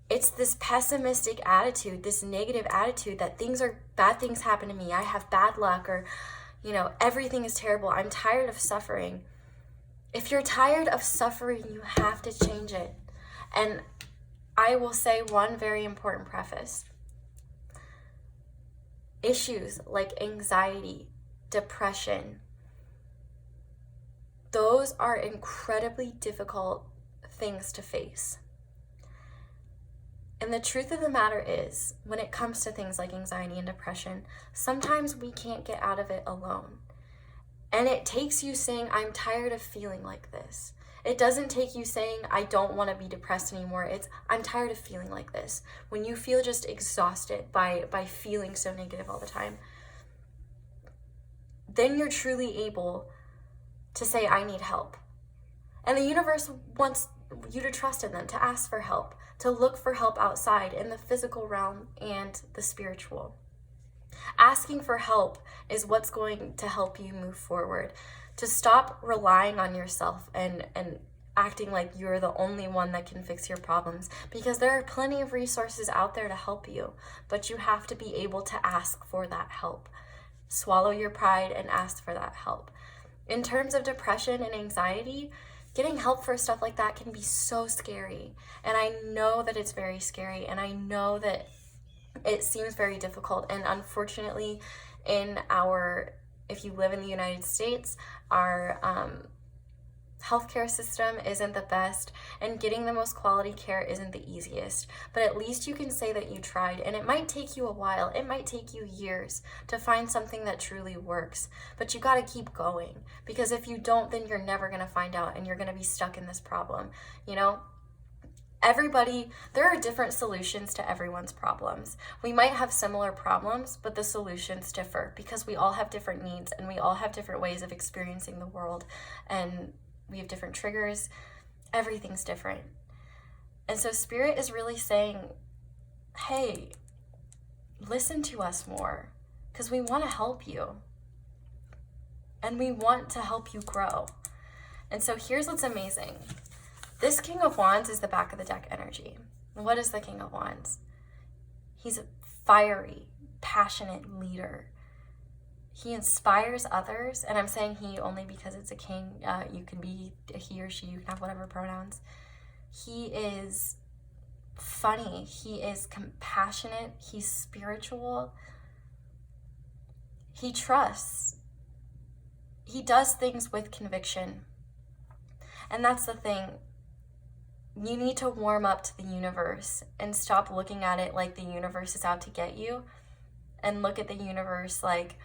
it's this pessimistic attitude, this negative attitude that bad things happen to me, I have bad luck, or, everything is terrible, I'm tired of suffering. If you're tired of suffering, you have to change it. And I will say one very important preface. Issues like anxiety, depression, those are incredibly difficult things to face. And the truth of the matter is, when it comes to things like anxiety and depression, sometimes we can't get out of it alone. And it takes you saying, I'm tired of feeling like this. It doesn't take you saying, I don't want to be depressed anymore. It's, I'm tired of feeling like this. When you feel just exhausted by feeling so negative all the time, then you're truly able to say, I need help. And the universe wants you to trust in them, to ask for help, to look for help outside in the physical realm and the spiritual. Asking for help is what's going to help you move forward, to stop relying on yourself and acting like you're the only one that can fix your problems, because there are plenty of resources out there to help you, but you have to be able to ask for that help. Swallow your pride and ask for that help. In terms of depression and anxiety, getting help for stuff like that can be so scary. And I know that it's very scary, and I know that it seems very difficult. And unfortunately, if you live in the United States, our healthcare system isn't the best, and getting the most quality care isn't the easiest, but at least you can say that you tried. And it might take you a while, it might take you years to find something that truly works, but you got to keep going, because if you don't, then you're never going to find out, and you're going to be stuck in this problem. You know, there are different solutions to everyone's problems. We might have similar problems, but the solutions differ, because we all have different needs, and we all have different ways of experiencing the world, and we have different triggers. Everything's different. And so Spirit is really saying, hey, listen to us more, because we want to help you. And we want to help you grow. And so here's what's amazing. This King of Wands is the back of the deck energy. What is the King of Wands? He's a fiery, passionate leader. He inspires others, and I'm saying he only because it's a king. You can be a he or she, you can have whatever pronouns. He is funny, he is compassionate, he's spiritual, he trusts, he does things with conviction. And that's the thing. You need to warm up to the universe and stop looking at it like the universe is out to get you, and look at the universe like,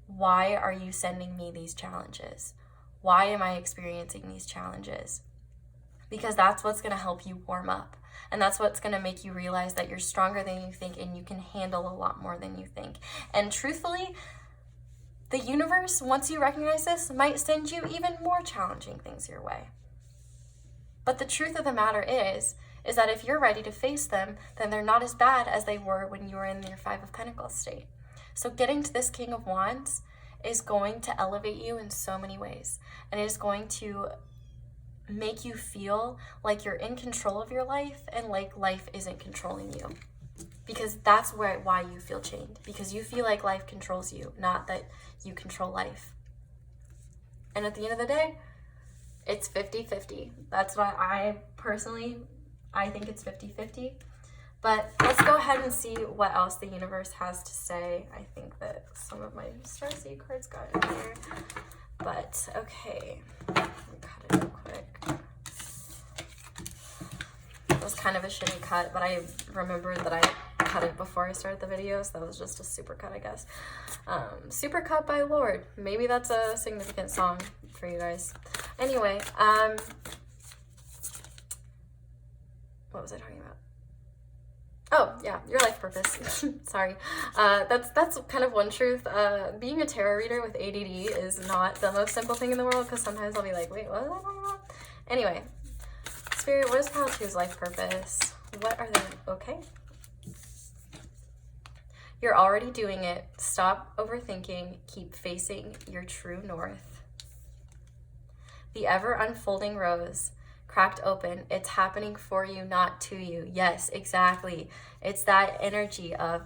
why are you sending me these challenges? Why am I experiencing these challenges? Because that's what's going to help you warm up. And that's what's going to make you realize that you're stronger than you think, and you can handle a lot more than you think. And truthfully, the universe, once you recognize this, might send you even more challenging things your way. But the truth of the matter is that if you're ready to face them, then they're not as bad as they were when you were in your Five of Pentacles state. So getting to this King of Wands is going to elevate you in so many ways. And it is going to make you feel like you're in control of your life, and like life isn't controlling you. Because that's why you feel chained. Because you feel like life controls you, not that you control life. And at the end of the day, it's 50-50. That's why I think it's 50-50. But let's go ahead and see what else the universe has to say. I think that some of my Starseed cards got in here. But, okay. Let me cut it real quick. It was kind of a shitty cut, but I remembered that I cut it before I started the video, so that was just a super cut, I guess. Super cut by Lord. Maybe that's a significant song for you guys. Anyway, what was I talking about? Oh, yeah, your life purpose. Sorry. That's kind of one truth. Being a tarot reader with ADD is not the most simple thing in the world, because sometimes I'll be like, wait, what was I talking about? Anyway, Spirit, what is Pile 2's life purpose? What are they? Okay. You're already doing it. Stop overthinking. Keep facing your true north. The ever unfolding rose. Cracked open. It's happening for you, not to you. Yes, exactly. It's that energy of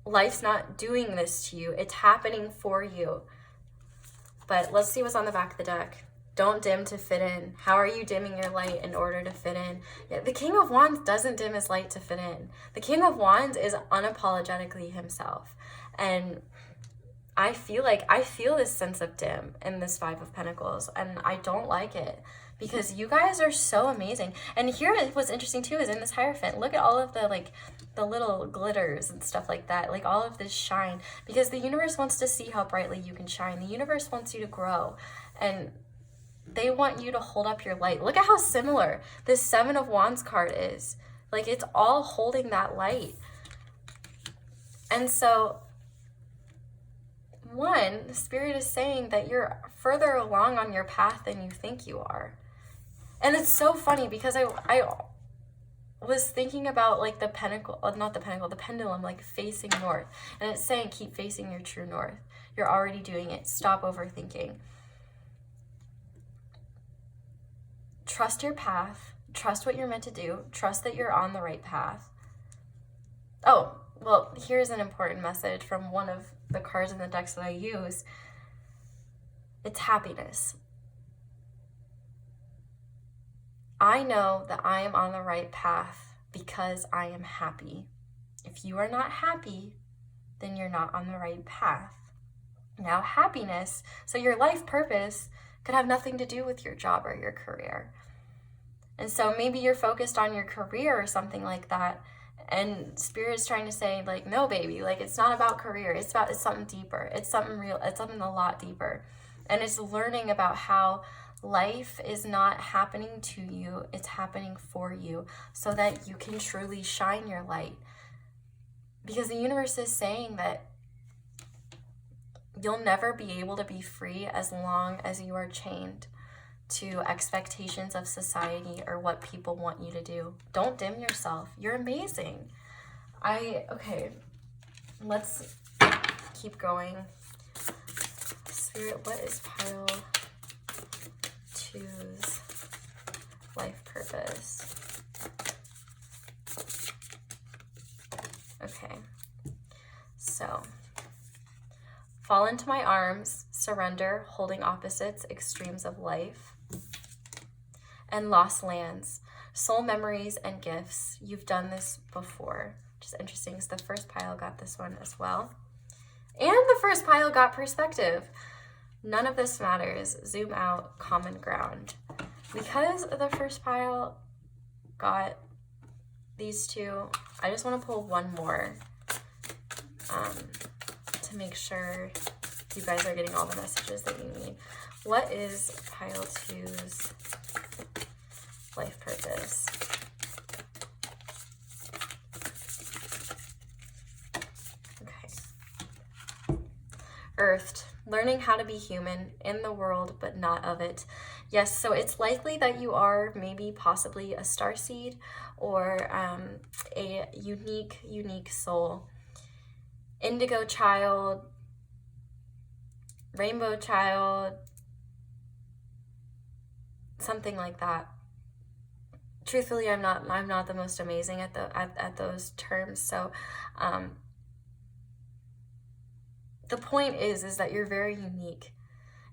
life's not doing this to you. It's happening for you. But let's see what's on the back of the deck. Don't dim to fit in. How are you dimming your light in order to fit in? Yeah, the King of Wands doesn't dim his light to fit in. The King of Wands is unapologetically himself. And I feel this sense of dim in this Five of Pentacles, and I don't like it, because you guys are so amazing. And here what's interesting too is in this Hierophant, look at all of the little glitters and stuff like that, like all of this shine, because the universe wants to see how brightly you can shine. The universe wants you to grow, and they want you to hold up your light. Look at how similar this Seven of Wands card is. Like, it's all holding that light. And so one, Spirit is saying that you're further along on your path than you think you are. And it's so funny because I was thinking about like the pendulum like facing north. And it's saying keep facing your true north. You're already doing it. Stop overthinking. Trust your path. Trust what you're meant to do. Trust that you're on the right path. Oh, well, here's an important message from one of the cards in the decks that I use. It's happiness. I know that I am on the right path because I am happy. If you are not happy, then you're not on the right path. Now, happiness, so your life purpose could have nothing to do with your job or your career. And so maybe you're focused on your career or something like that, and Spirit's trying to say, like, no, baby, like, it's not about career. It's something deeper. It's something real. It's something a lot deeper. And it's learning about how life is not happening to you. It's happening for you so that you can truly shine your light. Because the universe is saying that you'll never be able to be free as long as you are chained to expectations of society or what people want you to do. Don't dim yourself. You're amazing. Okay, let's keep going. Spirit, what is pile 2's life purpose? Okay, so fall into my arms, surrender, holding opposites, extremes of life, and lost lands, soul memories and gifts. You've done this before, which is interesting because the first pile got this one as well. And the first pile got perspective. None of this matters. Zoom out, common ground. Because the first pile got these two, I just want to pull one more to make sure you guys are getting all the messages that you need. What is pile 2's life purpose? Okay. Earthed. Learning how to be human in the world, but not of it. Yes, so it's likely that you are maybe possibly a starseed or a unique soul. Indigo child, rainbow child, something like that. Truthfully, I'm not the most amazing at those terms. So the point is that you're very unique.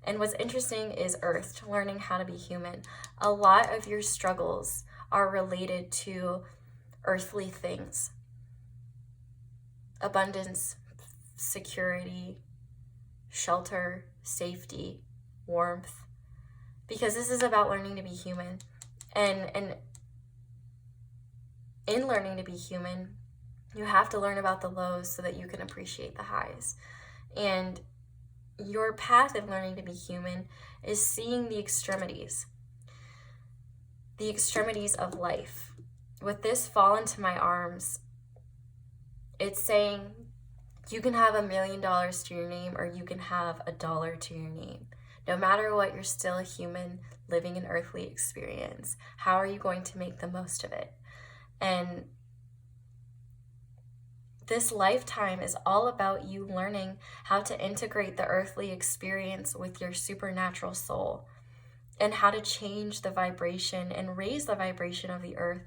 And what's interesting is Earth, learning how to be human. A lot of your struggles are related to earthly things. Abundance, security, shelter, safety, warmth. Because this is about learning to be human. And in learning to be human, you have to learn about the lows so that you can appreciate the highs. And your path of learning to be human is seeing the extremities of life. With this fall into my arms, it's saying you can have $1 million to your name or you can have $1 to your name. No matter what, you're still a human living an earthly experience. How are you going to make the most of it? And this lifetime is all about you learning how to integrate the earthly experience with your supernatural soul and how to change the vibration and raise the vibration of the earth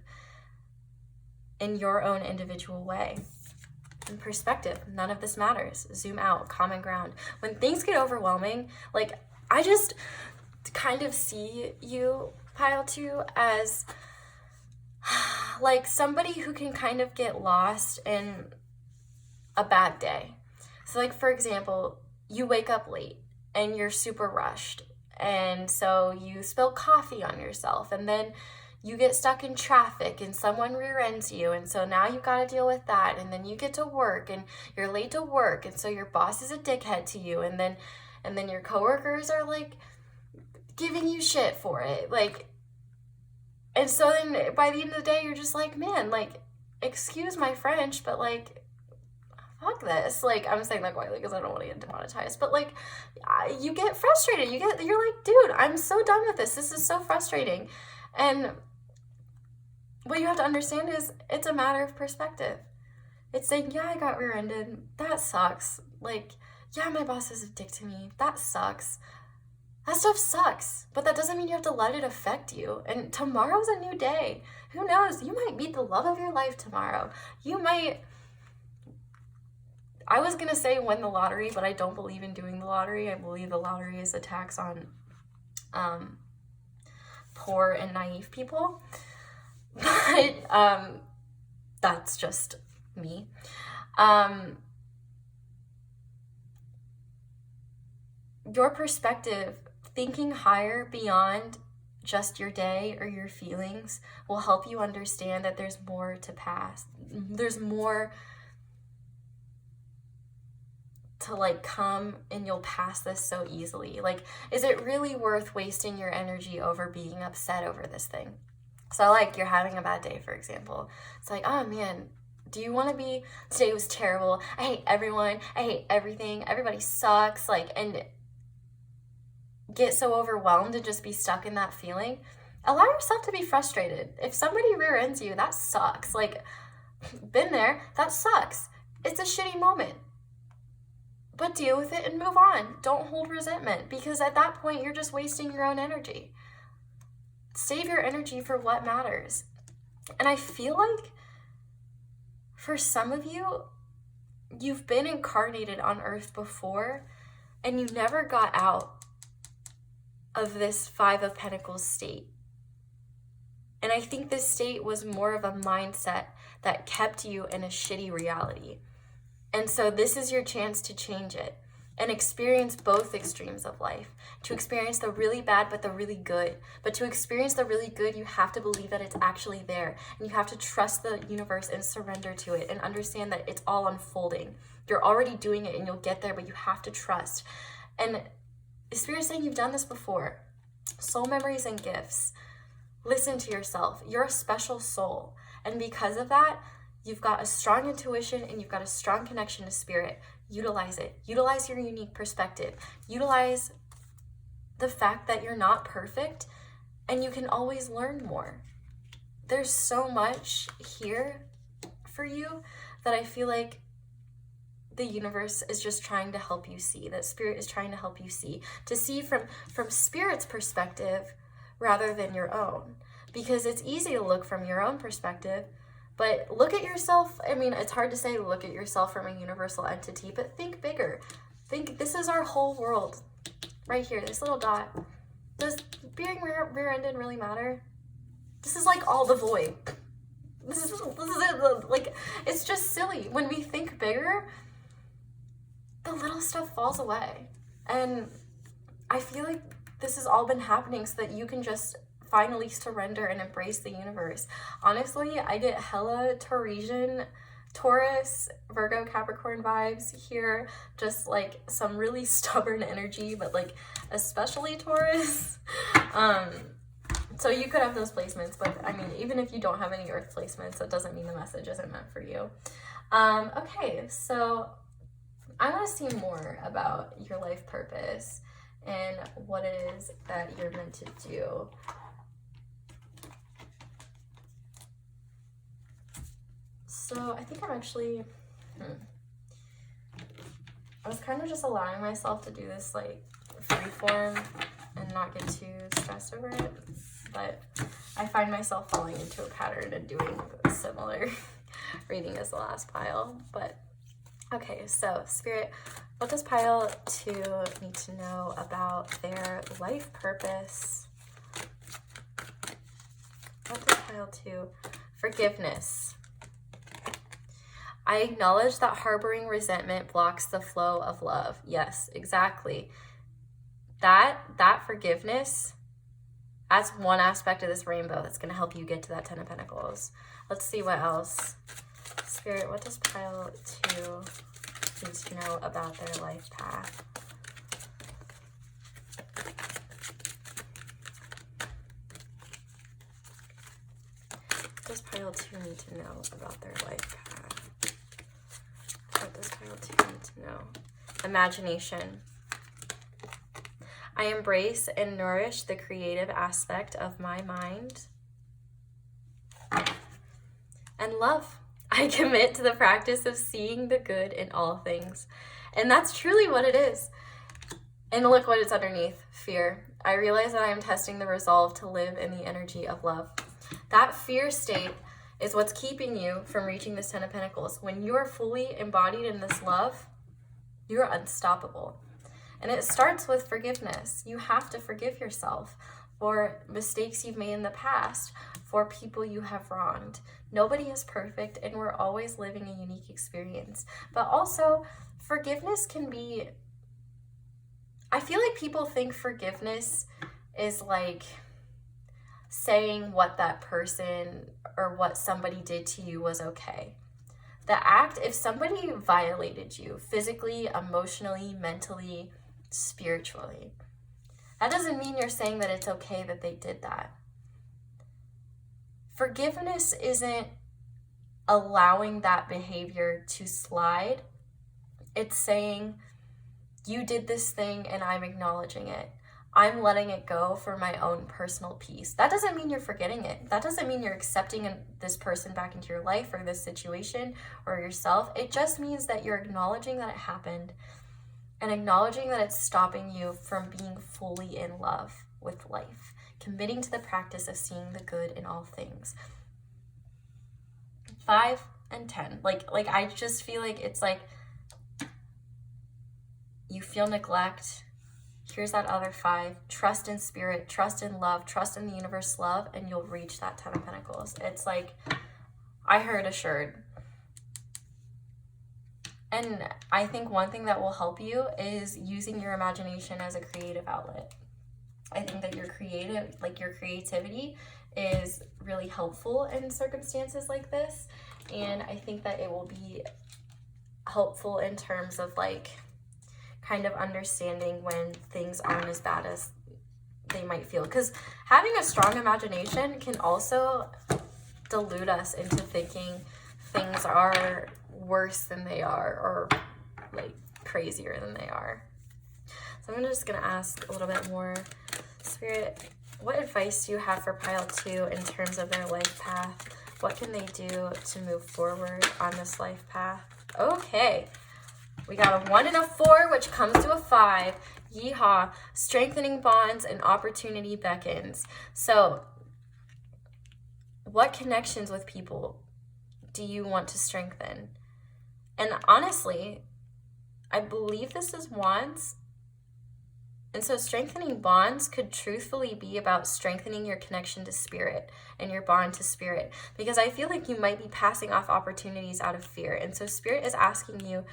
in your own individual way. In perspective, none of this matters. Zoom out, common ground. When things get overwhelming, like I just kind of see you, pile 2, as like somebody who can kind of get lost in a bad day. So like, for example, you wake up late and you're super rushed. And so you spill coffee on yourself and then you get stuck in traffic and someone rear ends you. And so now you've got to deal with that. And then you get to work and you're late to work. And so your boss is a dickhead to you. And then your coworkers are like giving you shit for it. Like, and so then by the end of the day, you're just like, man, like, excuse my French, but like, fuck this. Like, I'm saying that quietly because I don't want to get demonetized, but like, you get frustrated. You're like, dude, I'm so done with this. This is so frustrating. And what you have to understand is it's a matter of perspective. It's saying, yeah, I got rear-ended. That sucks. Like, yeah, my boss is a dick to me. That sucks. That stuff sucks. But that doesn't mean you have to let it affect you. And tomorrow's a new day. Who knows? You might meet the love of your life tomorrow. You might... I was going to say win the lottery, but I don't believe in doing the lottery. I believe the lottery is a tax on poor and naive people. But that's just me. Your perspective, thinking higher beyond just your day or your feelings, will help you understand that there's more to pass. There's more to like come, and you'll pass this so easily. Like, is it really worth wasting your energy over being upset over this thing? So like, you're having a bad day, for example. It's like, oh man, do you want to be, today was terrible. I hate everyone. I hate everything. Everybody sucks. Like, and get so overwhelmed and just be stuck in that feeling. Allow yourself to be frustrated. If somebody rear ends you, that sucks. Like, been there, that sucks. It's a shitty moment. But deal with it and move on. Don't hold resentment, because at that point, you're just wasting your own energy. Save your energy for what matters. And I feel like for some of you, you've been incarnated on Earth before, and you never got out of this Five of Pentacles state. And I think this state was more of a mindset that kept you in a shitty reality. And so this is your chance to change it and experience both extremes of life. To experience the really bad, but the really good. But to experience the really good, you have to believe that it's actually there. And you have to trust the universe and surrender to it and understand that it's all unfolding. You're already doing it and you'll get there, but you have to trust. And Spirit's saying you've done this before. Soul memories and gifts. Listen to yourself. You're a special soul. And because of that, you've got a strong intuition and you've got a strong connection to spirit. Utilize it. Utilize your unique perspective. Utilize the fact that you're not perfect and you can always learn more. There's so much here for you that I feel like the universe is just trying to help you see, that spirit is trying to help you see, to see from spirit's perspective rather than your own. Because it's easy to look from your own perspective, but look at yourself. I mean, it's hard to say look at yourself from a universal entity, but think bigger. Think this is our whole world right here, this little dot. Does being rear-ended really matter? This is like all the void. This is it. Like, it's just silly. When we think bigger, the little stuff falls away. And I feel like this has all been happening so that you can just finally surrender and embrace the universe. Honestly, I get hella Tauresian, Taurus, Virgo, Capricorn vibes here. Just like some really stubborn energy, but like especially Taurus. So you could have those placements, but I mean, even if you don't have any earth placements, that doesn't mean the message isn't meant for you. Okay, so I want to see more about your life purpose and what it is that you're meant to do. So I think I'm actually, I was kind of just allowing myself to do this like free form and not get too stressed over it, but I find myself falling into a pattern and doing a similar reading as the last pile. But okay, so Spirit, what does pile 2 need to know about their life purpose? What does pile 2? Forgiveness. I acknowledge that harboring resentment blocks the flow of love. Yes, exactly. That forgiveness, that's one aspect of this rainbow that's going to help you get to that 10 of Pentacles. Let's see what else. Spirit, what does pile 2 need to know about their life path? What does pile 2 need to know about their life path? What does pile 2 need to know? Imagination. I embrace and nourish the creative aspect of my mind. And love. I commit to the practice of seeing the good in all things. And that's truly what it is. And look what it's underneath. Fear. I realize that I am testing the resolve to live in the energy of love. That fear state is what's keeping you from reaching this 10 of Pentacles. When you are fully embodied in this love, you're unstoppable. And it starts with forgiveness. You have to forgive yourself for mistakes you've made in the past, for people you have wronged. Nobody is perfect, and we're always living a unique experience. But also, forgiveness can be... I feel like people think forgiveness is like saying what that person or what somebody did to you was okay. The act, if somebody violated you physically, emotionally, mentally, spiritually, that doesn't mean you're saying that it's okay that they did that. Forgiveness isn't allowing that behavior to slide. It's saying, you did this thing and I'm acknowledging it. I'm letting it go for my own personal peace. That doesn't mean you're forgetting it. That doesn't mean you're accepting this person back into your life or this situation or yourself. It just means that you're acknowledging that it happened and acknowledging that it's stopping you from being fully in love with life, committing to the practice of seeing the good in all things. 5 and 10. Like I just feel like it's like you feel neglect. Here's that other 5. Trust in spirit, trust in love, trust in the universe love, and you'll reach that 10 of Pentacles. It's like, I heard assured. And I think one thing that will help you is using your imagination as a creative outlet. I think that your creativity is really helpful in circumstances like this. And I think that it will be helpful in terms of like kind of understanding when things aren't as bad as they might feel. Because having a strong imagination can also delude us into thinking things are worse than they are or like crazier than they are. So I'm just going to ask a little bit more. Spirit, what advice do you have for pile 2 in terms of their life path? What can they do to move forward on this life path? Okay. We got a 1 and a 4, which comes to a 5. Yeehaw. Strengthening bonds and opportunity beckons. So, what connections with people do you want to strengthen? And honestly, I believe this is Wands. And so strengthening bonds could truthfully be about strengthening your connection to spirit and your bond to spirit. Because I feel like you might be passing off opportunities out of fear. And so spirit is asking you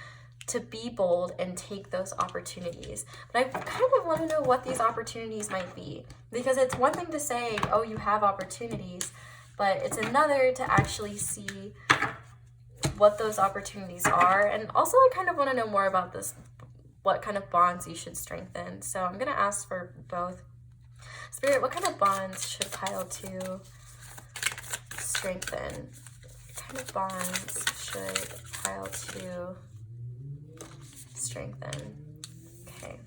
to be bold and take those opportunities. But I kind of want to know what these opportunities might be. Because it's one thing to say, oh, you have opportunities. But it's another to actually see what those opportunities are. And also I kind of want to know more about this, what kind of bonds you should strengthen. So I'm going to ask for both. Spirit, what kind of bonds should pile 2 strengthen? What kind of bonds should pile 2 strengthen? Okay.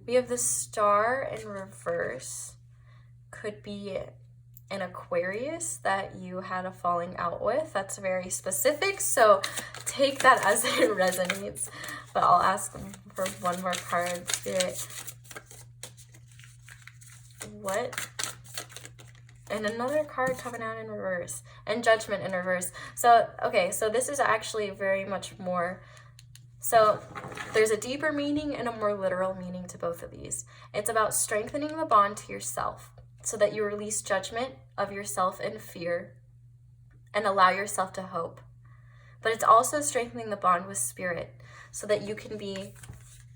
We have the Star in reverse. Could be an Aquarius that you had a falling out with. That's very specific, so take that as it resonates. But I'll ask for one more card. Spirit, what? And another card coming out in reverse. And Judgment in reverse. So, okay, so this is actually very much more... So there's a deeper meaning and a more literal meaning to both of these. It's about strengthening the bond to yourself so that you release judgment of yourself and fear and allow yourself to hope. But it's also strengthening the bond with spirit so that you can be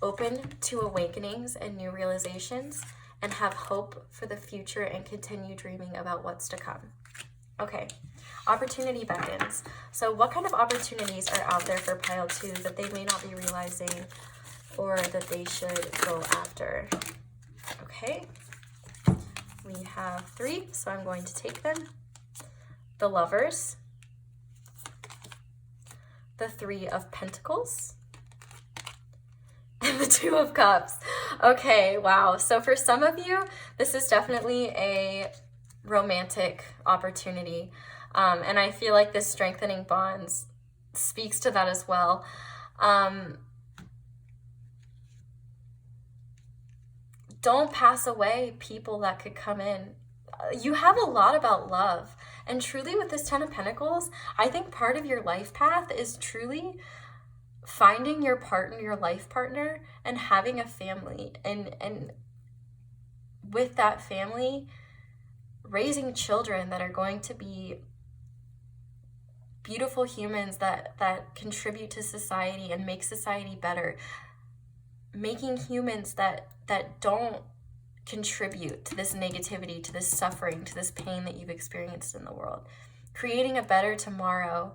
open to awakenings and new realizations and have hope for the future and continue dreaming about what's to come. Okay, opportunity beckons. So what kind of opportunities are out there for pile 2 that they may not be realizing or that they should go after? Okay, we have 3, so I'm going to take them. The Lovers, the Three of Pentacles, and the Two of Cups. Okay, wow. So for some of you, this is definitely a romantic opportunity. And I feel like this strengthening bonds speaks to that as well. Don't pass away people that could come in. You have a lot about love. And truly with this Ten of Pentacles, I think part of your life path is truly finding your partner, your life partner, and having a family. And with that family, raising children that are going to be beautiful humans that contribute to society and make society better. Making humans that don't contribute to this negativity, to this suffering, to this pain that you've experienced in the world. Creating a better tomorrow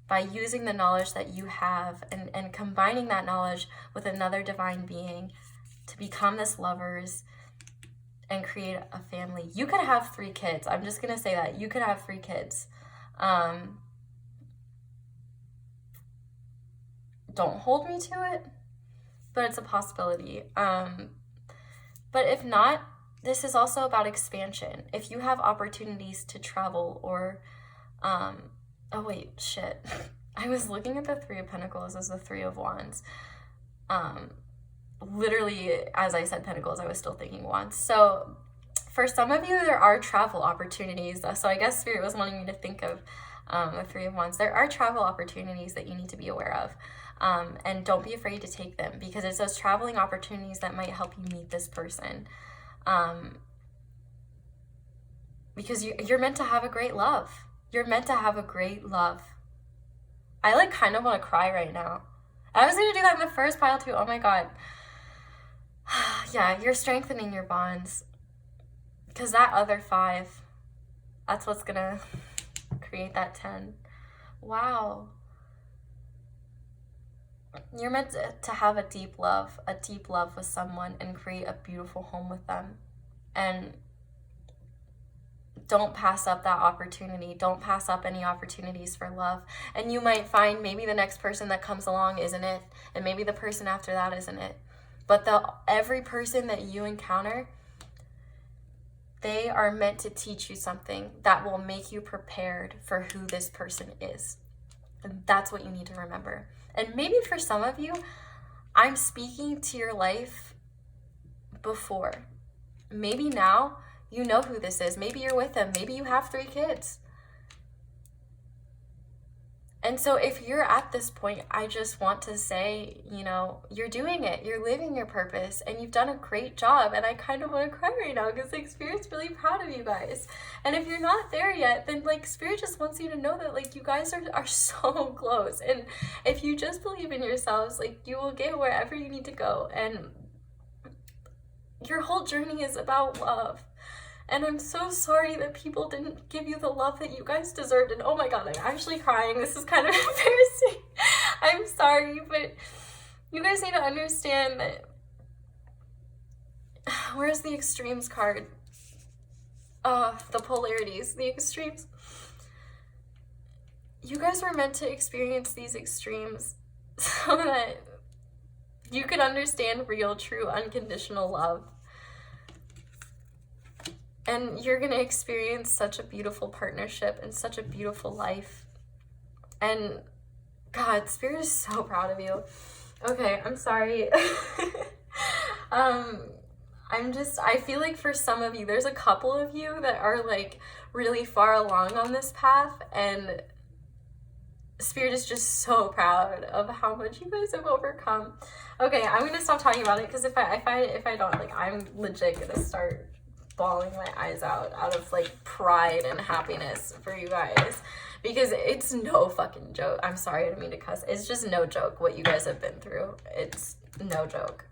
by using the knowledge that you have and combining that knowledge with another divine being to become this lovers and create a family. You could have 3 kids. I'm just going to say that. You could have 3 kids. Don't hold me to it, but it's a possibility. But if not, this is also about expansion. If you have opportunities to travel or, oh wait, shit. I was looking at the Three of Pentacles as the Three of Wands. Literally, as I said Pentacles, I was still thinking Wands. So for some of you, there are travel opportunities. So I guess Spirit was wanting me to think of the Three of Wands. There are travel opportunities that you need to be aware of. And don't be afraid to take them, because it's those traveling opportunities that might help you meet this person. Because you're meant to have a great love. You're meant to have a great love. I like kind of want to cry right now. I was going to do that in the first pile too. Oh my God. Yeah, you're strengthening your bonds. Because that other 5, that's what's going to create that 10. Wow. You're meant to have a deep love with someone and create a beautiful home with them. And don't pass up that opportunity. Don't pass up any opportunities for love. And you might find maybe the next person that comes along isn't it, and maybe the person after that isn't it. But every person that you encounter, they are meant to teach you something that will make you prepared for who this person is. And that's what you need to remember. And maybe for some of you, I'm speaking to your life before. Maybe now you know who this is. Maybe you're with them. Maybe you have 3 kids. And so if you're at this point, I just want to say, you're doing it. You're living your purpose and you've done a great job. And I kind of want to cry right now because Spirit's really proud of you guys. And if you're not there yet, then Spirit just wants you to know that you guys are so close. And if you just believe in yourselves, you will get wherever you need to go. And your whole journey is about love. And I'm so sorry that people didn't give you the love that you guys deserved. And oh my God, I'm actually crying. This is kind of embarrassing. I'm sorry, but you guys need to understand that. Where's the extremes card? The polarities, the extremes. You guys were meant to experience these extremes so that you could understand real, true, unconditional love. And you're going to experience such a beautiful partnership and such a beautiful life. And God, Spirit is so proud of you. Okay, I'm sorry. I feel like for some of you, there's a couple of you that are really far along on this path, and Spirit is just so proud of how much you guys have overcome. Okay, I'm going to stop talking about it, because if I don't, I'm legit going to start bawling my eyes out of pride and happiness for you guys, because it's no fucking joke. I'm sorry, I didn't mean to cuss. It's just no joke what you guys have been through. It's no joke.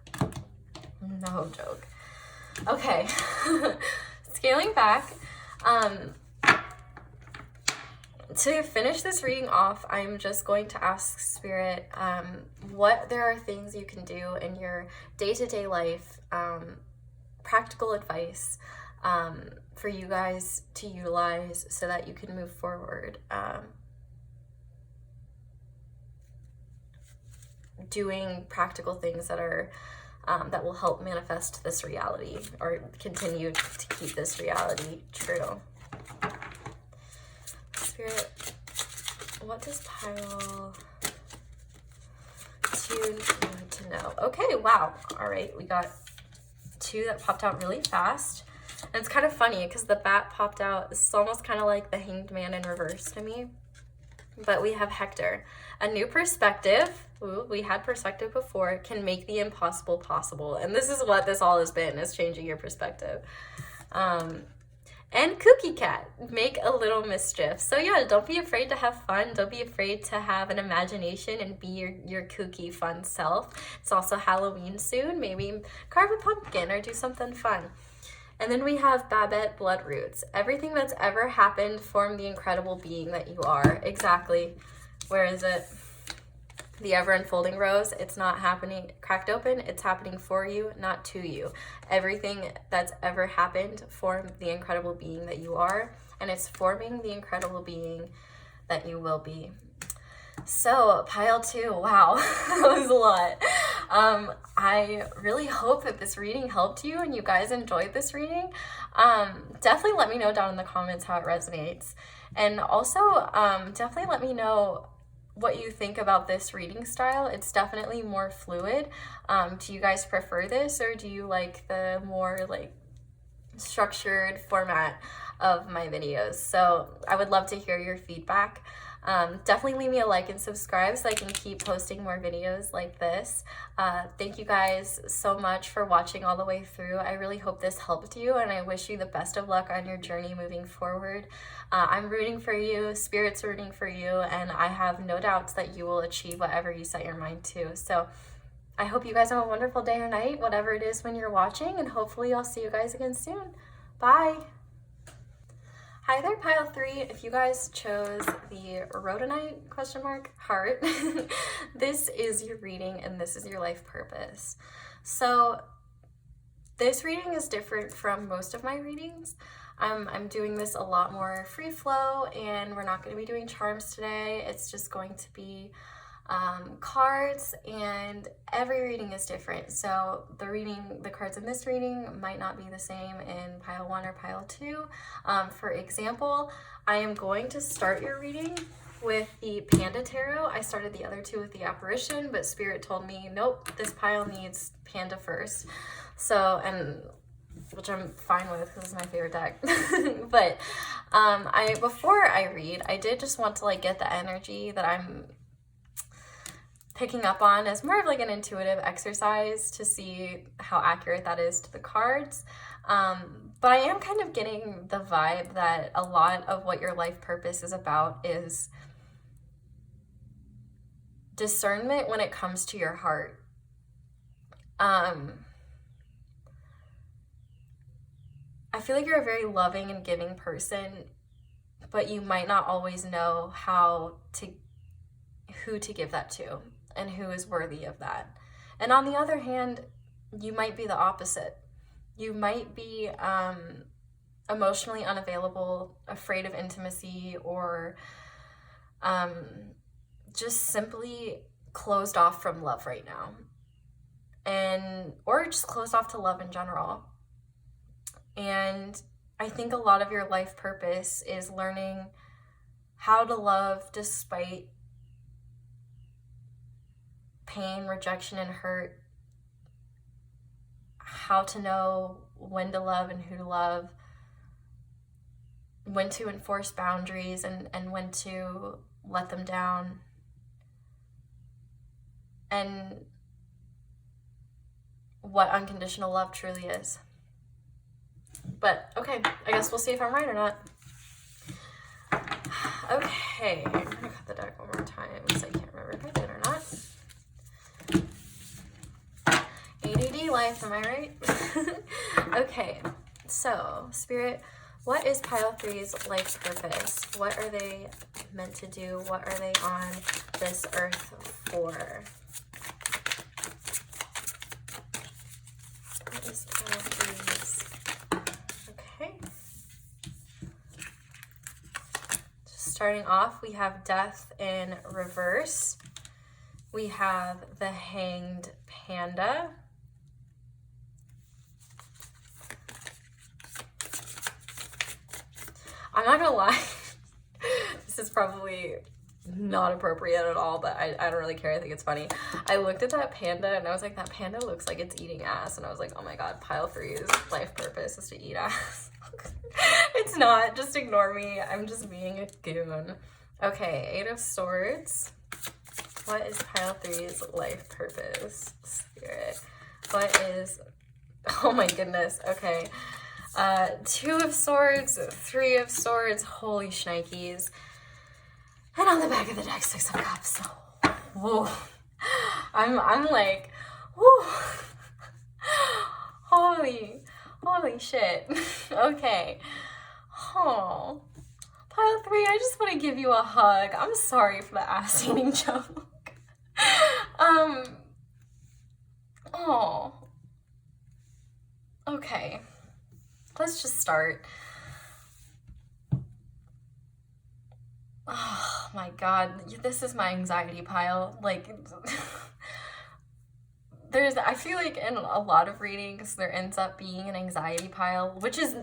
No joke. Okay. Scaling back. To finish this reading off, I'm just going to ask Spirit what there are things you can do in your day-to-day life, practical advice for you guys to utilize so that you can move forward. doing practical things that are that will help manifest this reality or continue to keep this reality true. Spirit, what does pile 2 need to know? Okay, wow. All right, we got 2 that popped out really fast. And it's kind of funny because the bat popped out. This is almost kind of like the Hanged Man in reverse to me. But we have Hector. A new perspective. Ooh, we had perspective before. Can make the impossible possible. And this is what this all has been, is changing your perspective. And Kooky Cat, make a little mischief. So yeah, don't be afraid to have fun. Don't be afraid to have an imagination and be your kooky, fun self. It's also Halloween soon. Maybe carve a pumpkin or do something fun. And then we have Babette Bloodroots. Everything that's ever happened formed the incredible being that you are. Exactly. Where is it? The ever-unfolding rose. It's not happening cracked open. It's happening for you, not to you. Everything that's ever happened formed the incredible being that you are, and it's forming the incredible being that you will be. So, pile 2, wow, that was a lot. I really hope that this reading helped you and you guys enjoyed this reading. Definitely let me know down in the comments how it resonates. And also, definitely let me know what you think about this reading style. It's definitely more fluid. Do you guys prefer this, or do you like the more like structured format of my videos? So I would love to hear your feedback. Definitely leave me a like and subscribe so I can keep posting more videos like this. Thank you guys so much for watching all the way through. I really hope this helped you, and I wish you the best of luck on your journey moving forward. I'm rooting for you, Spirit's rooting for you, and I have no doubts that you will achieve whatever you set your mind to. So I hope you guys have a wonderful day or night, whatever it is when you're watching, and hopefully I'll see you guys again soon. Bye! Hi there, pile 3. If you guys chose the Rhodonite heart, this is your reading and this is your life purpose. So this reading is different from most of my readings. I'm doing this a lot more free flow, and we're not going to be doing charms today. It's just going to be cards, and every reading is different. So the cards in this reading might not be the same in pile 1 or pile 2. For example, I am going to start your reading with the Panda Tarot. I started the other 2 with the Apparition, but Spirit told me, nope, this pile needs Panda first. So, which I'm fine with because it's my favorite deck. But before I read, I did just want to like get the energy that I'm picking up on as more of like an intuitive exercise to see how accurate that is to the cards. But I am kind of getting the vibe that a lot of what your life purpose is about is discernment when it comes to your heart. I feel like you're a very loving and giving person, but you might not always know who to give that to and who is worthy of that. And on the other hand, you might be the opposite. You might be emotionally unavailable, afraid of intimacy, or just simply closed off from love right now, or just closed off to love in general. And I think a lot of your life purpose is learning how to love despite pain, rejection, and hurt. How to know when to love and who to love, when to enforce boundaries and when to let them down, and what unconditional love truly is. But okay, I guess we'll see if I'm right or not. Okay, I'm gonna cut the deck one more time because I can't remember if I did or not. ADD life, am I right? Okay, so Spirit, what is pile 3's life purpose? What are they meant to do? What are they on this earth for? What is pile 3's? Okay. Just starting off, we have death in reverse. We have the Hanged Panda. I'm not gonna lie, this is probably not appropriate at all, but I don't really care. I think it's funny. I looked at that panda and I was like, that panda looks like it's eating ass. And I was like, oh my God, pile 3's life purpose is to eat ass. It's not, just ignore me. I'm just being a goon. Okay, 8 of Swords. What is pile 3's life purpose? Spirit. What is, oh my goodness, okay. 2 of Swords, 3 of Swords, holy shnikes. And on the back of the deck, 6 of Cups. Whoa. I'm like, whoo. Holy shit. Okay. Oh. Pile 3, I just want to give you a hug. I'm sorry for the ass eating joke. Oh. Okay. Let's just start. Oh my God, this is my anxiety pile. Like, I feel like in a lot of readings, there ends up being an anxiety pile, which is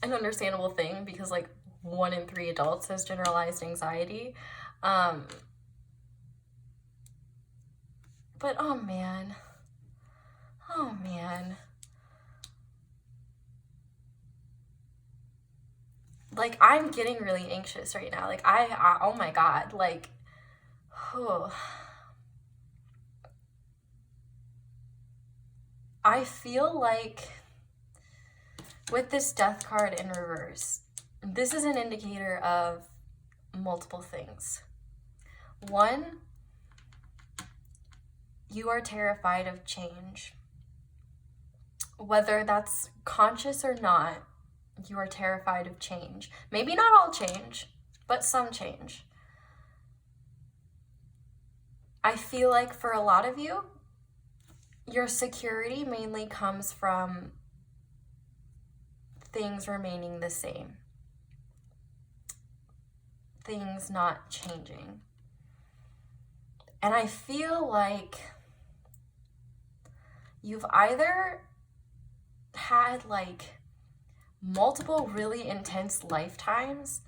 an understandable thing because like 1 in 3 adults has generalized anxiety. But oh man. Like, I'm getting really anxious right now. Like, oh my God, like, oh. I feel like with this Death card in reverse, this is an indicator of multiple things. 1, you are terrified of change. Whether that's conscious or not, you are terrified of change. Maybe not all change, but some change. I feel like for a lot of you, your security mainly comes from things remaining the same. Things not changing. And I feel like you've either had like multiple really intense lifetimes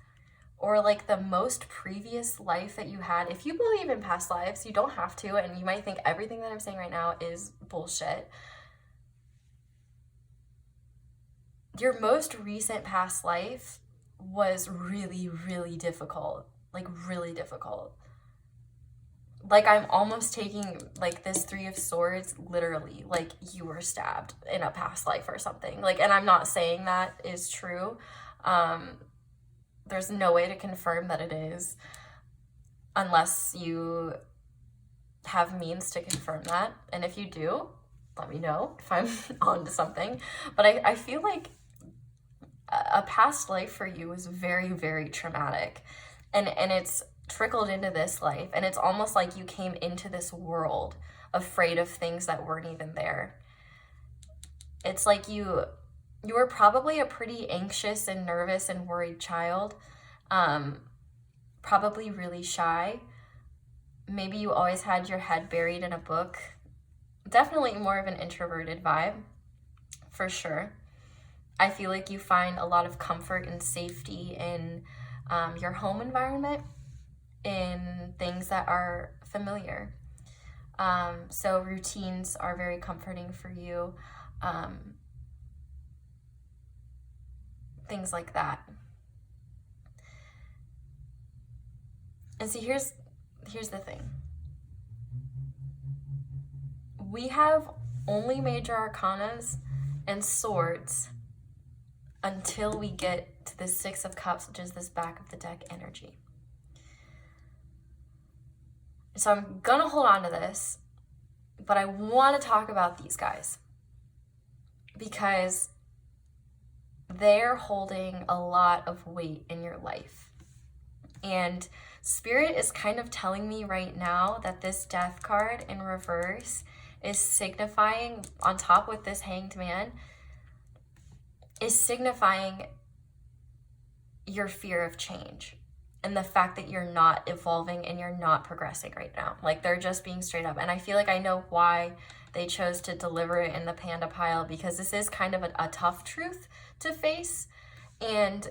or like the most previous life that you had. If you believe in past lives, you don't have to, and you might think everything that I'm saying right now is bullshit. Your most recent past life was really, really difficult. Like really difficult. Like I'm almost taking like this 3 of Swords literally like you were stabbed in a past life or something. Like, and I'm not saying that is true. There's no way to confirm that it is unless you have means to confirm that. And if you do, let me know if I'm onto something. But I feel like a past life for you is very, very traumatic. And it's trickled into this life, and it's almost like you came into this world afraid of things that weren't even there. It's like you were probably a pretty anxious and nervous and worried child, probably really shy. Maybe you always had your head buried in a book. Definitely more of an introverted vibe, for sure. I feel like you find a lot of comfort and safety in your home environment, in things that are familiar. So routines are very comforting for you. Things like that. And see, here's the thing. We have only major arcanas and swords until we get to the 6 of Cups, which is this back of the deck energy. So I'm gonna hold on to this, but I want to talk about these guys because they're holding a lot of weight in your life. And Spirit is kind of telling me right now that this Death card in reverse is signifying, on top with this Hanged Man, is signifying your fear of change. and the fact that you're not evolving and you're not progressing right now. Like, they're just being straight up. And I feel like I know why they chose to deliver it in the panda pile, because this is kind of a tough truth to face and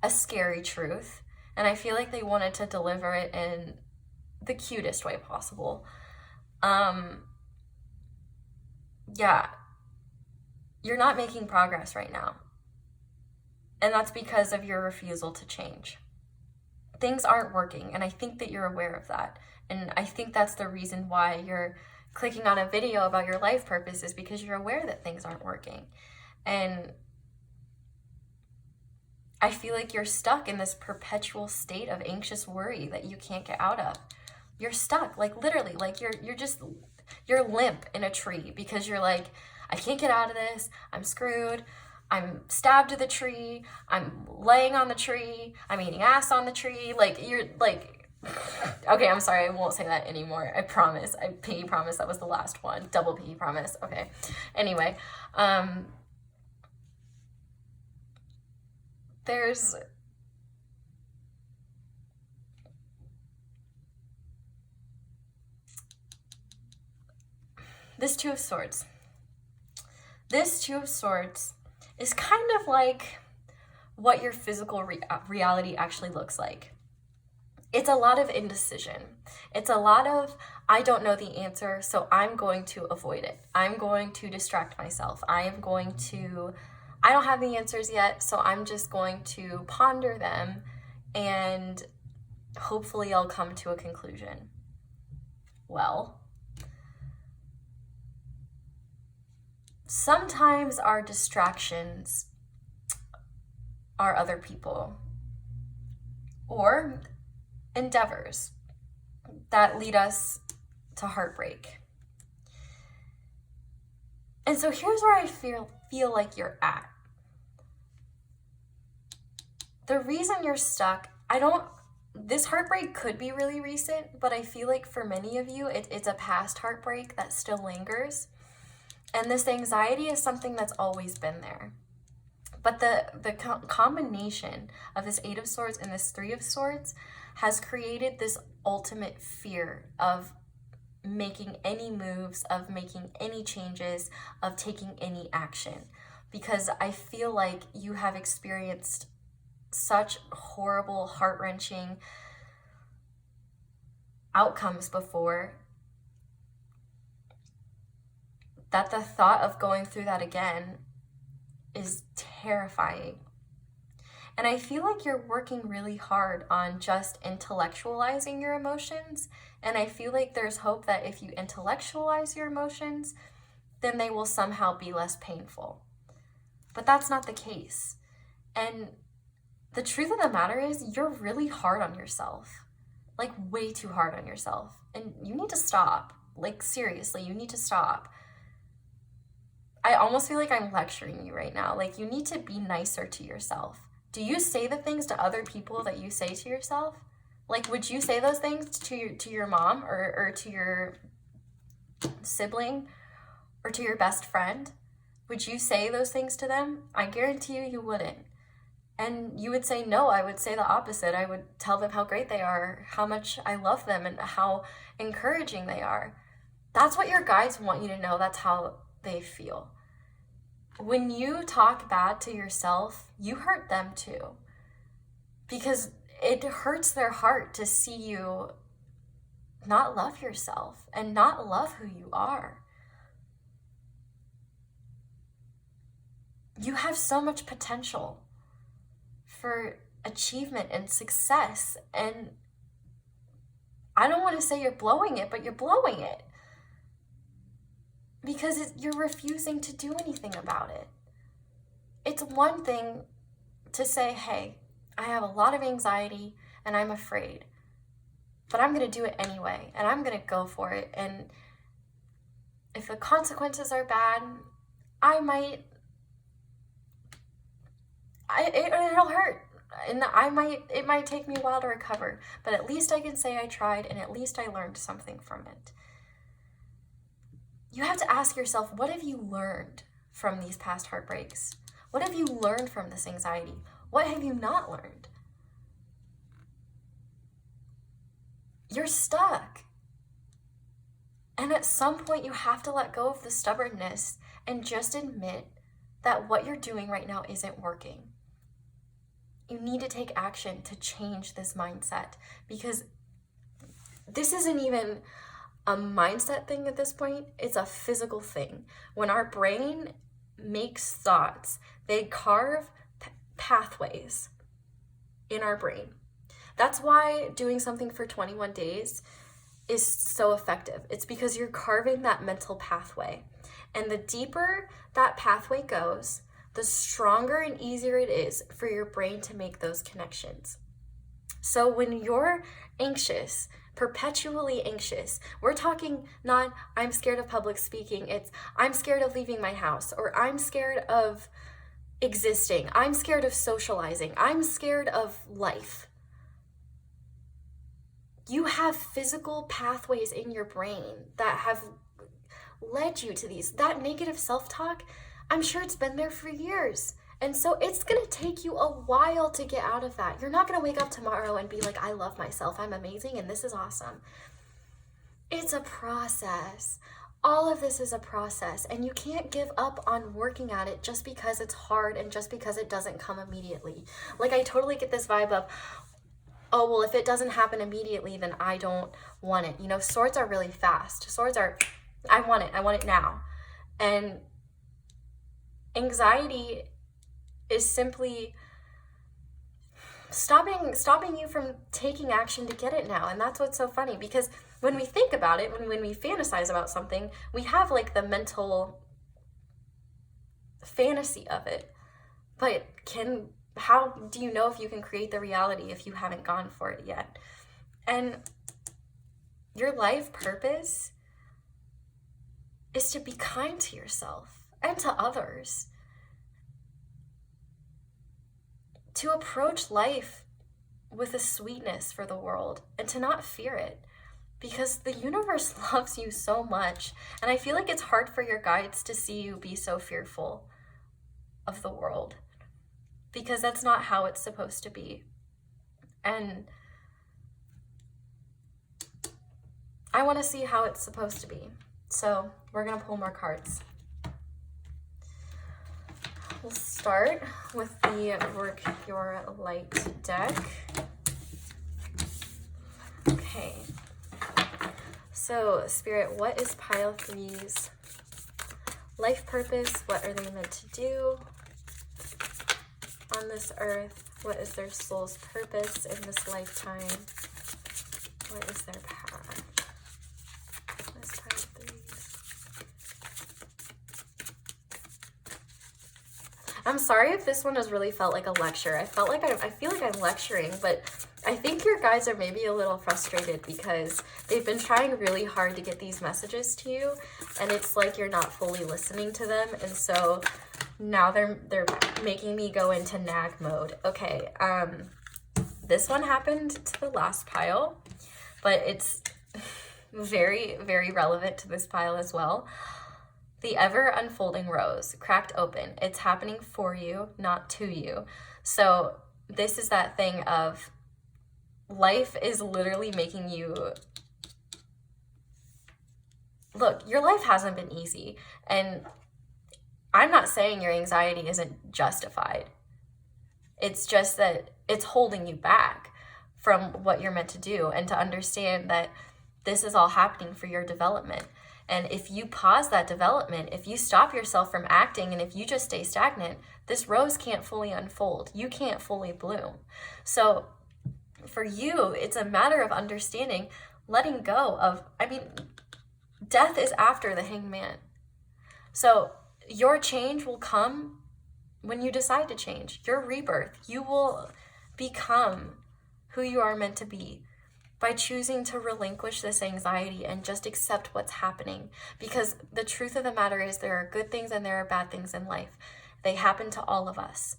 a scary truth. And I feel like they wanted to deliver it in the cutest way possible. Yeah, you're not making progress right now. And that's because of your refusal to change. Things aren't working, and I think that you're aware of that. And I think that's the reason why you're clicking on a video about your life purpose, is because you're aware that things aren't working. And I feel like you're stuck in this perpetual state of anxious worry that you can't get out of. You're stuck, like literally, like you're limp in a tree because you're like, I can't get out of this, I'm screwed, I'm stabbed to the tree, I'm laying on the tree, I'm eating ass on the tree, like, you're like, okay, I'm sorry, I won't say that anymore, I promise, I pinky promise that was the last one, double pinky promise, okay, anyway, there's this Two of Swords. This Two of Swords is kind of like what your physical reality actually looks like. It's a lot of indecision. It's a lot of, I don't know the answer, so I'm going to avoid it. I'm going to distract myself. I don't have the answers yet, so I'm just going to ponder them, and hopefully I'll come to a conclusion. Well, sometimes our distractions are other people or endeavors that lead us to heartbreak. And so here's where I feel like you're at. The reason you're stuck, this heartbreak could be really recent, but I feel like for many of you, it's a past heartbreak that still lingers. And this anxiety is something that's always been there. But the combination of this Eight of Swords and this Three of Swords has created this ultimate fear of making any moves, of making any changes, of taking any action. Because I feel like you have experienced such horrible, heart-wrenching outcomes before, that the thought of going through that again is terrifying. And I feel like you're working really hard on just intellectualizing your emotions. And I feel like there's hope that if you intellectualize your emotions, then they will somehow be less painful. But that's not the case. And the truth of the matter is, you're really hard on yourself. Like, way too hard on yourself. And you need to stop. Like, seriously, you need to stop. I almost feel like I'm lecturing you right now. Like, you need to be nicer to yourself. Do you say the things to other people that you say to yourself? Like, would you say those things to your mom or to your sibling or to your best friend? Would you say those things to them? I guarantee you wouldn't. And you would say no. I would say the opposite. I would tell them how great they are, how much I love them, and how encouraging they are. That's what your guides want you to know. That's how they feel. When you talk bad to yourself, you hurt them too. Because it hurts their heart to see you not love yourself and not love who you are. You have so much potential for achievement and success, and I don't want to say you're blowing it, but you're blowing it. Because you're refusing to do anything about it. It's one thing to say, hey, I have a lot of anxiety and I'm afraid, but I'm going to do it anyway, and I'm going to go for it. And if the consequences are bad, it'll hurt. And it might take me a while to recover, but at least I can say I tried, and at least I learned something from it. You have to ask yourself, what have you learned from these past heartbreaks? What have you learned from this anxiety? What have you not learned? you're stuck. And at some point, you have to let go of the stubbornness and just admit that what you're doing right now isn't working. You need to take action to change this mindset, because this isn't even a mindset thing at this point. It's a physical thing. When our brain makes thoughts, they carve pathways in our brain. That's why doing something for 21 days is so effective. It's because you're carving that mental pathway. And the deeper that pathway goes, the stronger and easier it is for your brain to make those connections. So when you're anxious, perpetually anxious, we're talking not I'm scared of public speaking, it's I'm scared of leaving my house, or I'm scared of existing, I'm scared of socializing, I'm scared of life. You have physical pathways in your brain that have led you to these. That negative self-talk, I'm sure it's been there for years. And so it's going to take you a while to get out of that. You're not going to wake up tomorrow and be like, I love myself, I'm amazing, and this is awesome. It's a process. All of this is a process, and you can't give up on working at it just because it's hard and just because it doesn't come immediately. Like, I totally get this vibe of, oh, well, if it doesn't happen immediately, then I don't want it. You know, swords are really fast. Swords are, I want it now. And anxiety is simply stopping you from taking action to get it now. And that's what's so funny, because when we think about it, when we fantasize about something, we have like the mental fantasy of it. But how do you know if you can create the reality if you haven't gone for it yet? And your life purpose is to be kind to yourself and to others. To approach life with a sweetness for the world and to not fear it, because the universe loves you so much. And I feel like it's hard for your guides to see you be so fearful of the world, because that's not how it's supposed to be. And I want to see how it's supposed to be. So we're going to pull more cards. We'll start with the Work Your Light deck. Okay. So, Spirit, what is pile 3's life purpose? What are they meant to do on this earth? What is their soul's purpose in this lifetime? What is their path? What is pile 3's? I'm sorry if this one has really felt like a lecture. I feel like I'm lecturing, but I think your guides are maybe a little frustrated because they've been trying really hard to get these messages to you, and it's like you're not fully listening to them, and so now they're making me go into nag mode. Okay, this one happened to the last pile, but it's very, very relevant to this pile as well. The ever unfolding rose, cracked open. It's happening for you, not to you. So this is that thing of life is literally making you, look, your life hasn't been easy. And I'm not saying your anxiety isn't justified. It's just that it's holding you back from what you're meant to do, and to understand that this is all happening for your development. And if you pause that development, if you stop yourself from acting, and if you just stay stagnant, this rose can't fully unfold. You can't fully bloom. So for you, it's a matter of understanding, letting go of, death is after the hanged man. So your change will come when you decide to change. Your rebirth, you will become who you are meant to be by choosing to relinquish this anxiety and just accept what's happening. Because the truth of the matter is, there are good things and there are bad things in life. They happen to all of us.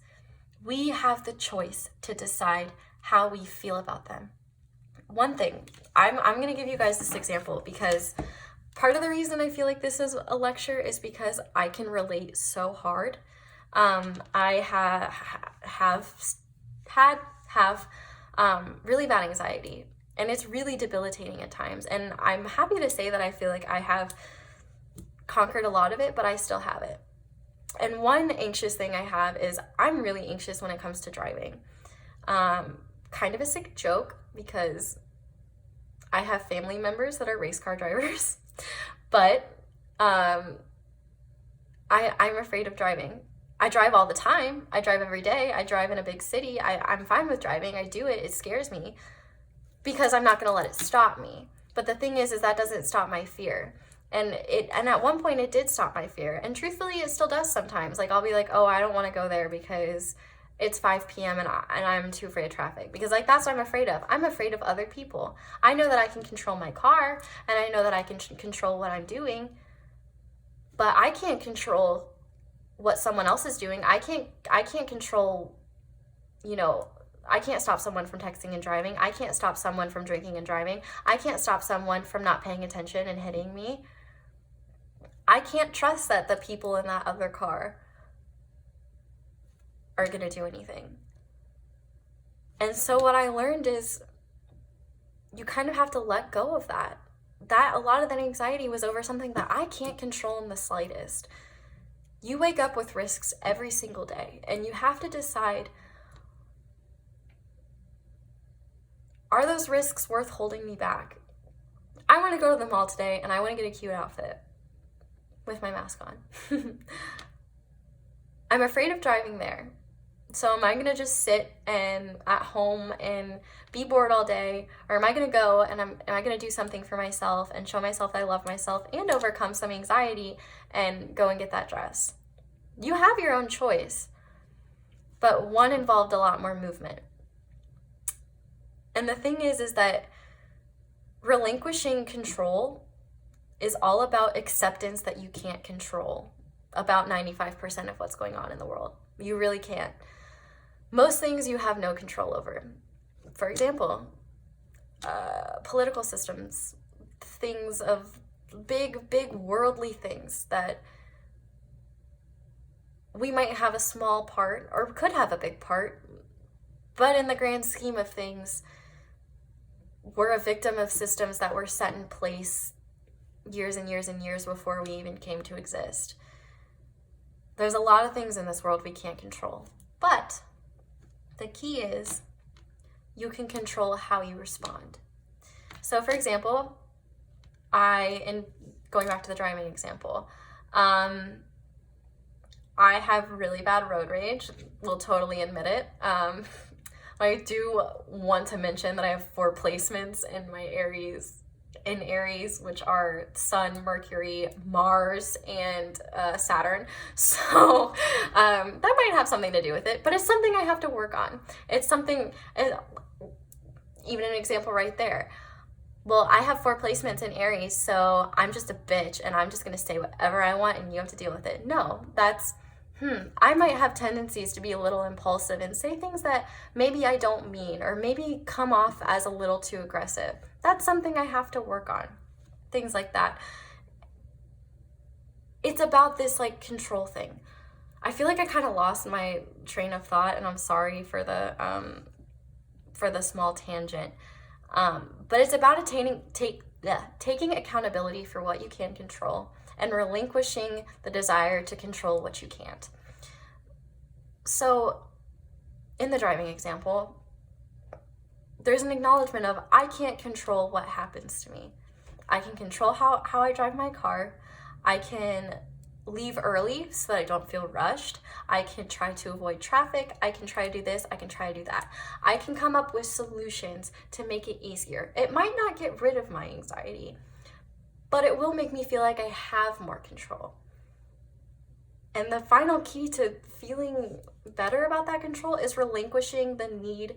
We have the choice to decide how we feel about them. One thing, I'm going to give you guys this example, because part of the reason I feel like this is a lecture is because I can relate so hard. I have really bad anxiety. And it's really debilitating at times. And I'm happy to say that I feel like I have conquered a lot of it, but I still have it. And one anxious thing I have is I'm really anxious when it comes to driving. Kind of a sick joke because I have family members that are race car drivers, but I'm afraid of driving. I drive all the time. I drive every day. I drive in a big city. I'm fine with driving. I do it. It scares me because I'm not going to let it stop me. But the thing is that doesn't stop my fear. And at one point it did stop my fear. And truthfully, it still does sometimes. Like, I'll be like, oh, I don't want to go there because it's 5 p.m. and I'm too afraid of traffic. Because, like, that's what I'm afraid of. I'm afraid of other people. I know that I can control my car, and I know that I can control what I'm doing, but I can't control what someone else is doing. I can't control, I can't stop someone from texting and driving. I can't stop someone from drinking and driving. I can't stop someone from not paying attention and hitting me. I can't trust that the people in that other car are going to do anything. And so what I learned is you kind of have to let go of that. A lot of that anxiety was over something that I can't control in the slightest. You wake up with risks every single day, and you have to decide, are those risks worth holding me back? I want to go to the mall today, and I want to get a cute outfit with my mask on. I'm afraid of driving there. So am I going to just sit and at home and be bored all day? Or am I going to go and am I going to do something for myself and show myself that I love myself and overcome some anxiety and go and get that dress? You have your own choice, but one involved a lot more movement. And the thing is that relinquishing control is all about acceptance that you can't control about 95% of what's going on in the world. You really can't. Most things you have no control over. For example, political systems, things of big worldly things that we might have a small part or could have a big part, but in the grand scheme of things, we're a victim of systems that were set in place years and years and years before we even came to exist. There's a lot of things in this world we can't control, but the key is you can control how you respond. So for example, going back to the driving example, I have really bad road rage, will totally admit it. I do want to mention that I have 4 placements in my Aries, which are Sun, Mercury, Mars, and Saturn. So that might have something to do with it, but it's something I have to work on. It's something, even an example right there. Well, I have 4 placements in Aries, so I'm just a bitch and I'm just going to say whatever I want and you have to deal with it. No, that's, I might have tendencies to be a little impulsive and say things that maybe I don't mean, or maybe come off as a little too aggressive. That's something I have to work on. Things like that. It's about this like control thing. I feel like I kind of lost my train of thought, and I'm sorry for the small tangent. But it's about taking accountability for what you can control and relinquishing the desire to control what you can't. So in the driving example, there's an acknowledgement of I can't control what happens to me. I can control how I drive my car. I can leave early so that I don't feel rushed. I can try to avoid traffic. I can try to do this. I can try to do that. I can come up with solutions to make it easier. It might not get rid of my anxiety, but it will make me feel like I have more control. And the final key to feeling better about that control is relinquishing the need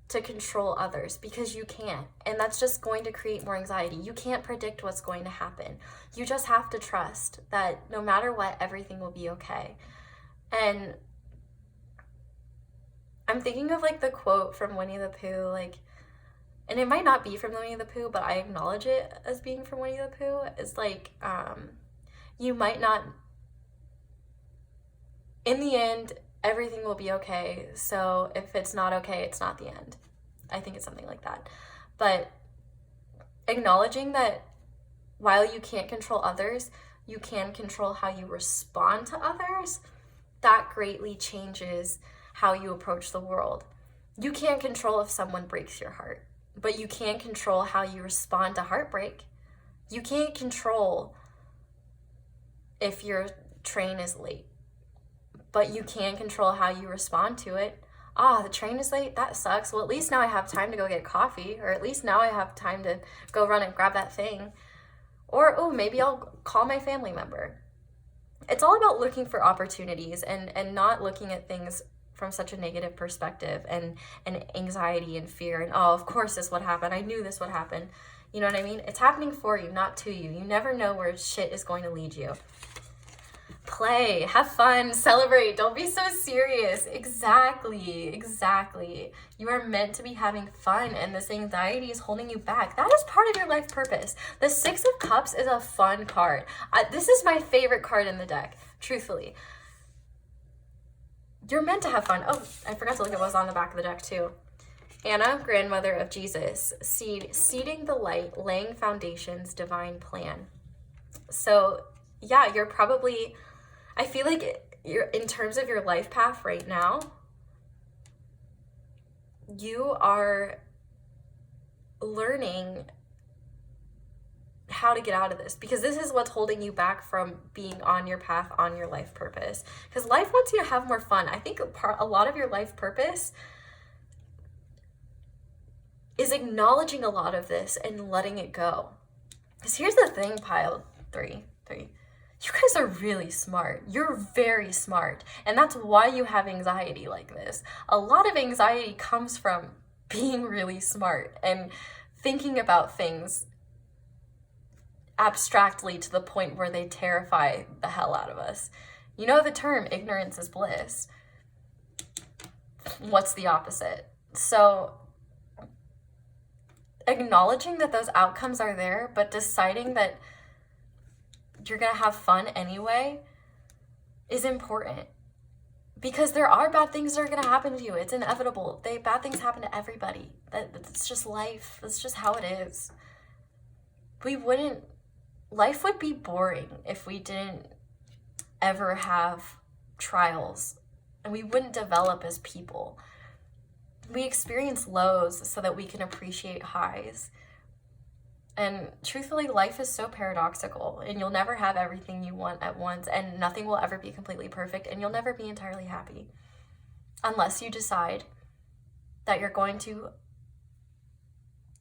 to control others, because you can't. And that's just going to create more anxiety. You can't predict what's going to happen. You just have to trust that no matter what, everything will be okay. And I'm thinking of like the quote from Winnie the Pooh, like, and it might not be from Winnie the Pooh, but I acknowledge it as being from Winnie the Pooh. It's like, you might not, in the end, everything will be okay. So if it's not okay, it's not the end. I think it's something like that. But acknowledging that while you can't control others, you can control how you respond to others, that greatly changes how you approach the world. You can't control if someone breaks your heart, but you can control how you respond to heartbreak. You can't control if your train is late, but you can control how you respond to it. The train is late, that sucks. Well, at least now I have time to go get coffee, or at least now I have time to go run and grab that thing. Or, maybe I'll call my family member. It's all about looking for opportunities and not looking at things from such a negative perspective and anxiety and fear and, of course this would happen. I knew this would happen. You know what I mean? It's happening for you, not to you. You never know where shit is going to lead you. Play, have fun, celebrate. Don't be so serious. Exactly. You are meant to be having fun, and this anxiety is holding you back. That is part of your life purpose. The Six of Cups is a fun card. This is my favorite card in the deck, truthfully. You're meant to have fun. I forgot to look at what was on the back of the deck too. Anna, grandmother of Jesus, seeding the light, laying foundations, divine plan. So yeah, you're probably, I feel like you're, in terms of your life path right now, you are learning how to get out of this, because this is what's holding you back from being on your path, on your life purpose. Because life wants you to have more fun. I think a lot of your life purpose is acknowledging a lot of this and letting it go. Because here's the thing, pile three. You guys are really smart. You're very smart. And that's why you have anxiety like this. A lot of anxiety comes from being really smart and thinking about things abstractly to the point where they terrify the hell out of us. You know the term, ignorance is bliss. What's the opposite? So acknowledging that those outcomes are there, but deciding that you're going to have fun anyway is important, because there are bad things that are going to happen to you. It's inevitable. Bad things happen to everybody. That's just life. That's just how it is. Life would be boring if we didn't ever have trials, and we wouldn't develop as people. We experience lows so that we can appreciate highs. And truthfully, life is so paradoxical, and you'll never have everything you want at once, and nothing will ever be completely perfect, and you'll never be entirely happy unless you decide that you're going to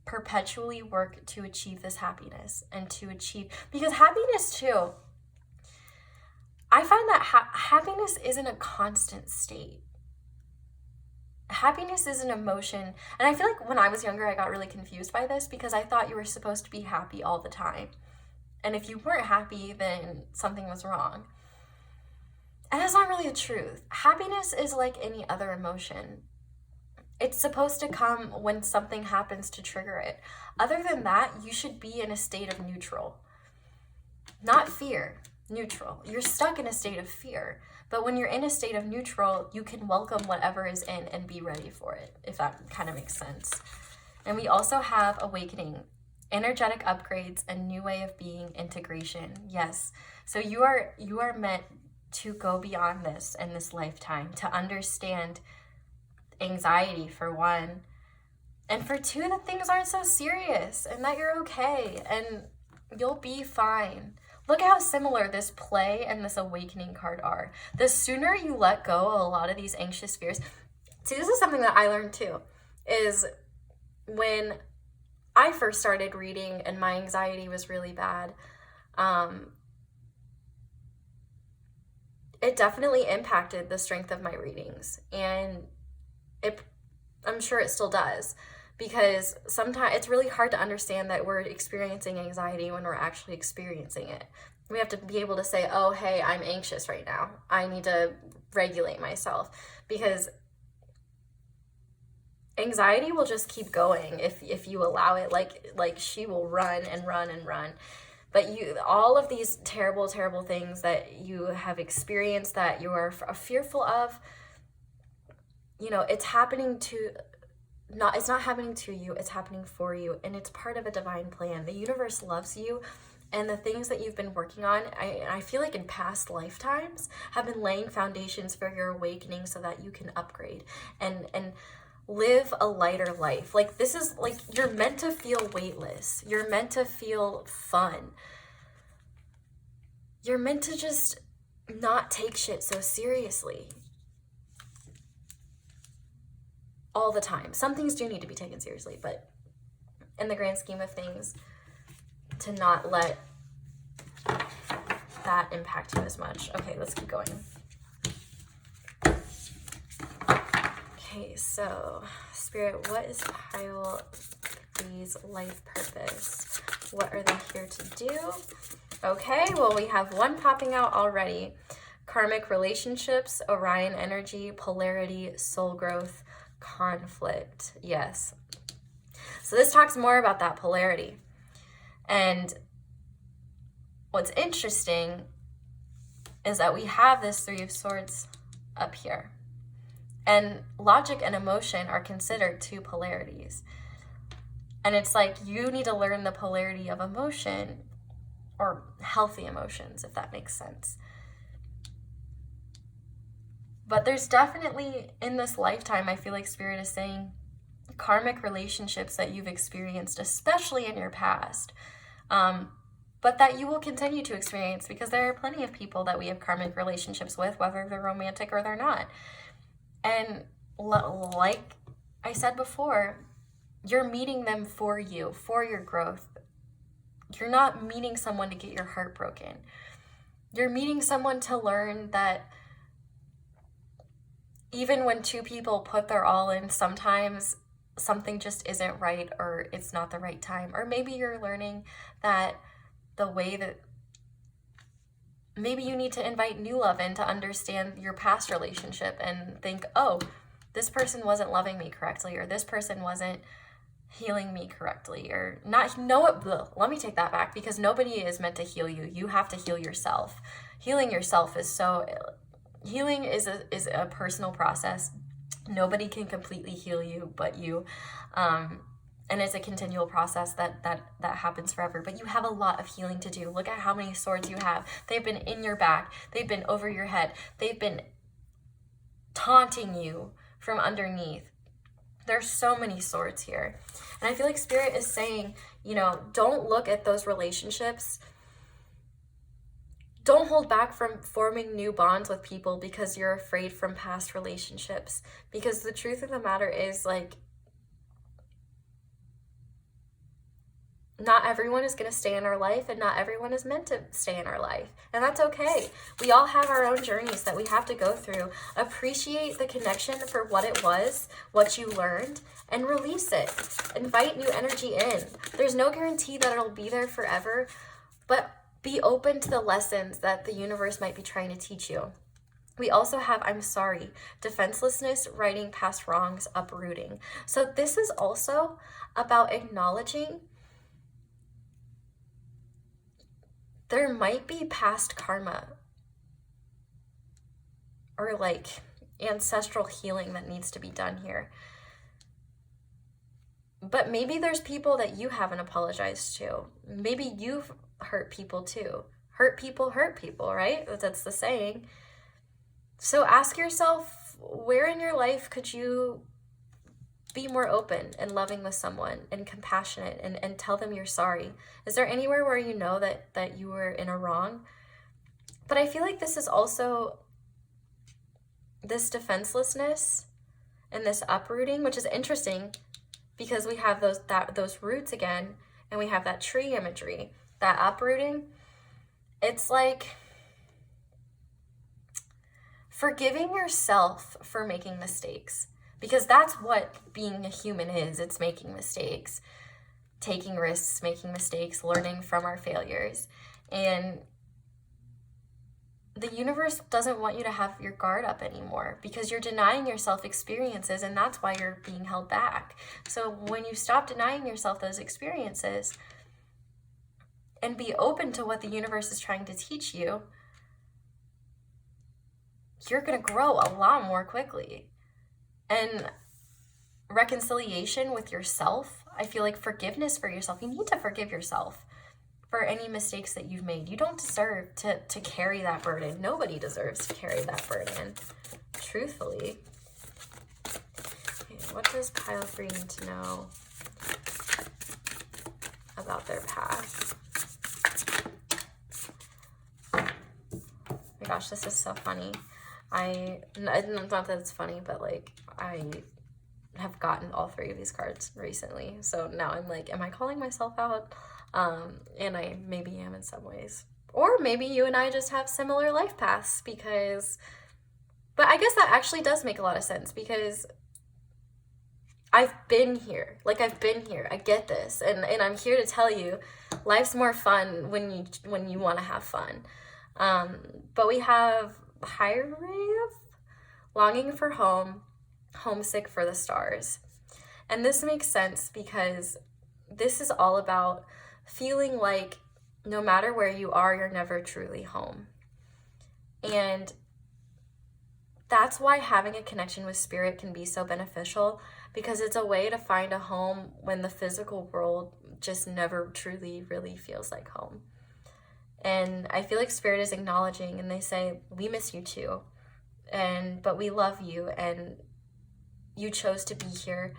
perpetually work to achieve this happiness and to achieve, because happiness too, I find that happiness isn't a constant state. Happiness is an emotion, and I feel like when I was younger, I got really confused by this, because I thought you were supposed to be happy all the time. And if you weren't happy, then something was wrong. And that's not really the truth. Happiness is like any other emotion. It's supposed to come when something happens to trigger it. Other than that, you should be in a state of neutral. Not fear, neutral. You're stuck in a state of fear. But when you're in a state of neutral, you can welcome whatever is in and be ready for it, if that kind of makes sense. And we also have awakening, energetic upgrades, a new way of being, integration. Yes. So you are meant to go beyond this in this lifetime, to understand anxiety for one, and for two, that things aren't so serious and that you're okay and you'll be fine. Look how similar this play and this awakening card are. The sooner you let go of a lot of these anxious fears. See, this is something that I learned too, is when I first started reading and my anxiety was really bad, it definitely impacted the strength of my readings. And I'm sure it still does, because sometimes it's really hard to understand that we're experiencing anxiety when we're actually experiencing it. We have to be able to say, oh, hey, I'm anxious right now. I need to regulate myself, because anxiety will just keep going if you allow it. Like she will run and run and run. But all of these terrible, terrible things that you have experienced that you are fearful of, it's happening it's not happening to you, it's happening for you, and it's part of a divine plan. The universe loves you, and the things that you've been working on, I feel like in past lifetimes, have been laying foundations for your awakening so that you can upgrade and live a lighter life. Like, this is like, you're meant to feel weightless. You're meant to feel fun. You're meant to just not take shit so seriously all the time. Some things do need to be taken seriously, but in the grand scheme of things, to not let that impact you as much. Okay, let's keep going. Okay, so Spirit, what is pile 3's life purpose? What are they here to do? Okay, well, we have one popping out already. Karmic relationships, Orion energy, polarity, soul growth, conflict. Yes. So this talks more about that polarity. And what's interesting is that we have this 3 of Swords up here. And logic and emotion are considered 2 polarities. And it's like, you need to learn the polarity of emotion, or healthy emotions, if that makes sense. But there's definitely, in this lifetime, I feel like Spirit is saying, karmic relationships that you've experienced, especially in your past, but that you will continue to experience, because there are plenty of people that we have karmic relationships with, whether they're romantic or they're not. And like I said before, you're meeting them for you, for your growth. You're not meeting someone to get your heart broken. You're meeting someone to learn that even when 2 people put their all in, sometimes something just isn't right, or it's not the right time. Or maybe you're learning that the way that maybe you need to invite new love in to understand your past relationship and think, oh, this person wasn't loving me correctly, or this person wasn't healing me correctly, or not. Let me take that back, because nobody is meant to heal you. You have to heal yourself. Healing yourself is healing is a personal process. Nobody can completely heal you but you. And it's a continual process that happens forever. But you have a lot of healing to do. Look at how many swords you have. They've been in your back. They've been over your head. They've been taunting you from underneath. There's so many swords here. And I feel like Spirit is saying, don't look at those relationships. Don't hold back from forming new bonds with people because you're afraid from past relationships. Because the truth of the matter is, like, not everyone is going to stay in our life, and not everyone is meant to stay in our life. And that's okay. We all have our own journeys that we have to go through. Appreciate the connection for what it was, what you learned, and release it. Invite new energy in. There's no guarantee that it'll be there forever, but be open to the lessons that the universe might be trying to teach you. We also have, I'm sorry, defenselessness, righting past wrongs, uprooting. So this is also about acknowledging there might be past karma or like ancestral healing that needs to be done here. But maybe there's people that you haven't apologized to. Maybe you've hurt people too. Hurt people, right? That's the saying. So ask yourself, where in your life could you be more open and loving with someone and compassionate and tell them you're sorry? Is there anywhere where you know that you were in a wrong? But I feel like this is also this defenselessness and this uprooting, which is interesting because we have those roots again, and we have that tree imagery, that uprooting. It's like forgiving yourself for making mistakes. Because that's what being a human is. It's making mistakes, taking risks, making mistakes, learning from our failures. And the universe doesn't want you to have your guard up anymore because you're denying yourself experiences, and that's why you're being held back. So when you stop denying yourself those experiences and be open to what the universe is trying to teach you, you're going to grow a lot more quickly. And reconciliation with yourself. I feel like forgiveness for yourself. You need to forgive yourself for any mistakes that you've made. You don't deserve to carry that burden. Nobody deserves to carry that burden, truthfully. Okay, what does pile 3 need to know about their past? Oh my gosh, this is so funny. Not that it's funny, but like I have gotten all 3 of these cards recently. So now I'm like, am I calling myself out? And I maybe am in some ways. Or maybe you and I just have similar life paths but I guess that actually does make a lot of sense because I've been here. Like, I've been here. I get this. And I'm here to tell you, life's more fun when you want to have fun. But we have higher wrath, longing for home, homesick for the stars. And this makes sense because this is all about feeling like no matter where you are, you're never truly home. And that's why having a connection with spirit can be so beneficial, because it's a way to find a home when the physical world just never truly really feels like home. And I feel like spirit is acknowledging, and they say, we miss you too, but we love you, and you chose to be here,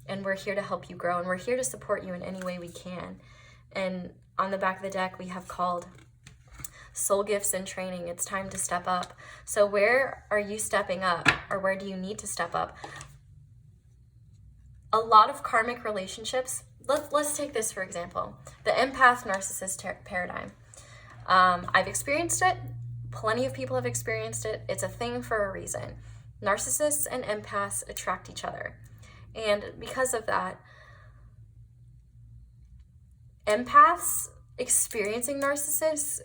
and we're here to help you grow, and we're here to support you in any way we can. And on the back of the deck, we have called soul gifts and training. It's time to step up. So where are you stepping up, or where do you need to step up? A lot of karmic relationships, let's take this for example, the empath narcissist paradigm. I've experienced it. Plenty of people have experienced it. It's a thing for a reason. Narcissists and empaths attract each other. And because of that, empaths experiencing narcissists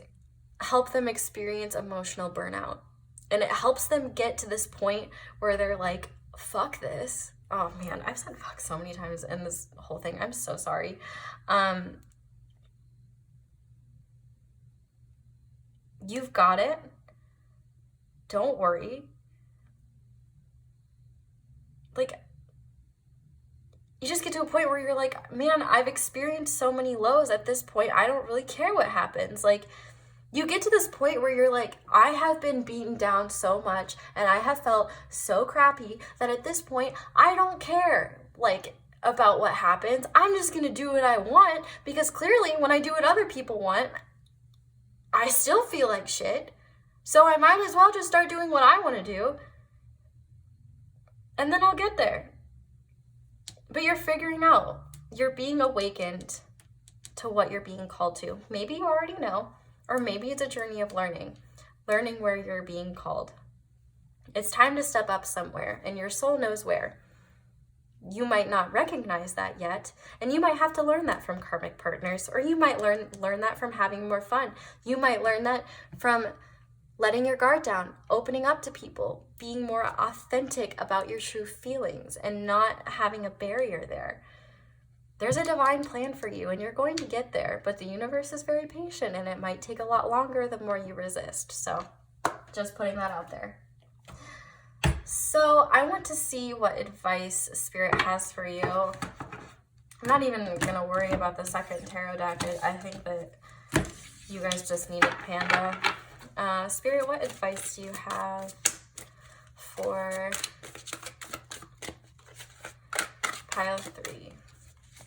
help them experience emotional burnout. And it helps them get to this point where they're like, fuck this. Oh man, I've said fuck so many times in this whole thing. I'm so sorry. You've got it. Don't worry. Like, you just get to a point where you're like, man, I've experienced so many lows at this point. I don't really care what happens. Like, you get to this point where you're like, I have been beaten down so much and I have felt so crappy that at this point, I don't care, like, about what happens. I'm just going to do what I want, because clearly when I do what other people want, I still feel like shit. So I might as well just start doing what I want to do, and then I'll get there. But you're figuring out, you're being awakened to what you're being called to. Maybe you already know, or maybe it's a journey of learning where you're being called. It's time to step up somewhere, and your soul knows where. You might not recognize that yet, and you might have to learn that from karmic partners, or you might learn that from having more fun. You might learn that from letting your guard down, opening up to people, being more authentic about your true feelings, and not having a barrier there. There's a divine plan for you, and you're going to get there, but the universe is very patient, and it might take a lot longer the more you resist. So just putting that out there. So I want to see what advice Spirit has for you. I'm not even going to worry about the second tarot deck. I think that you guys just needed Panda. Spirit, what advice do you have for pile 3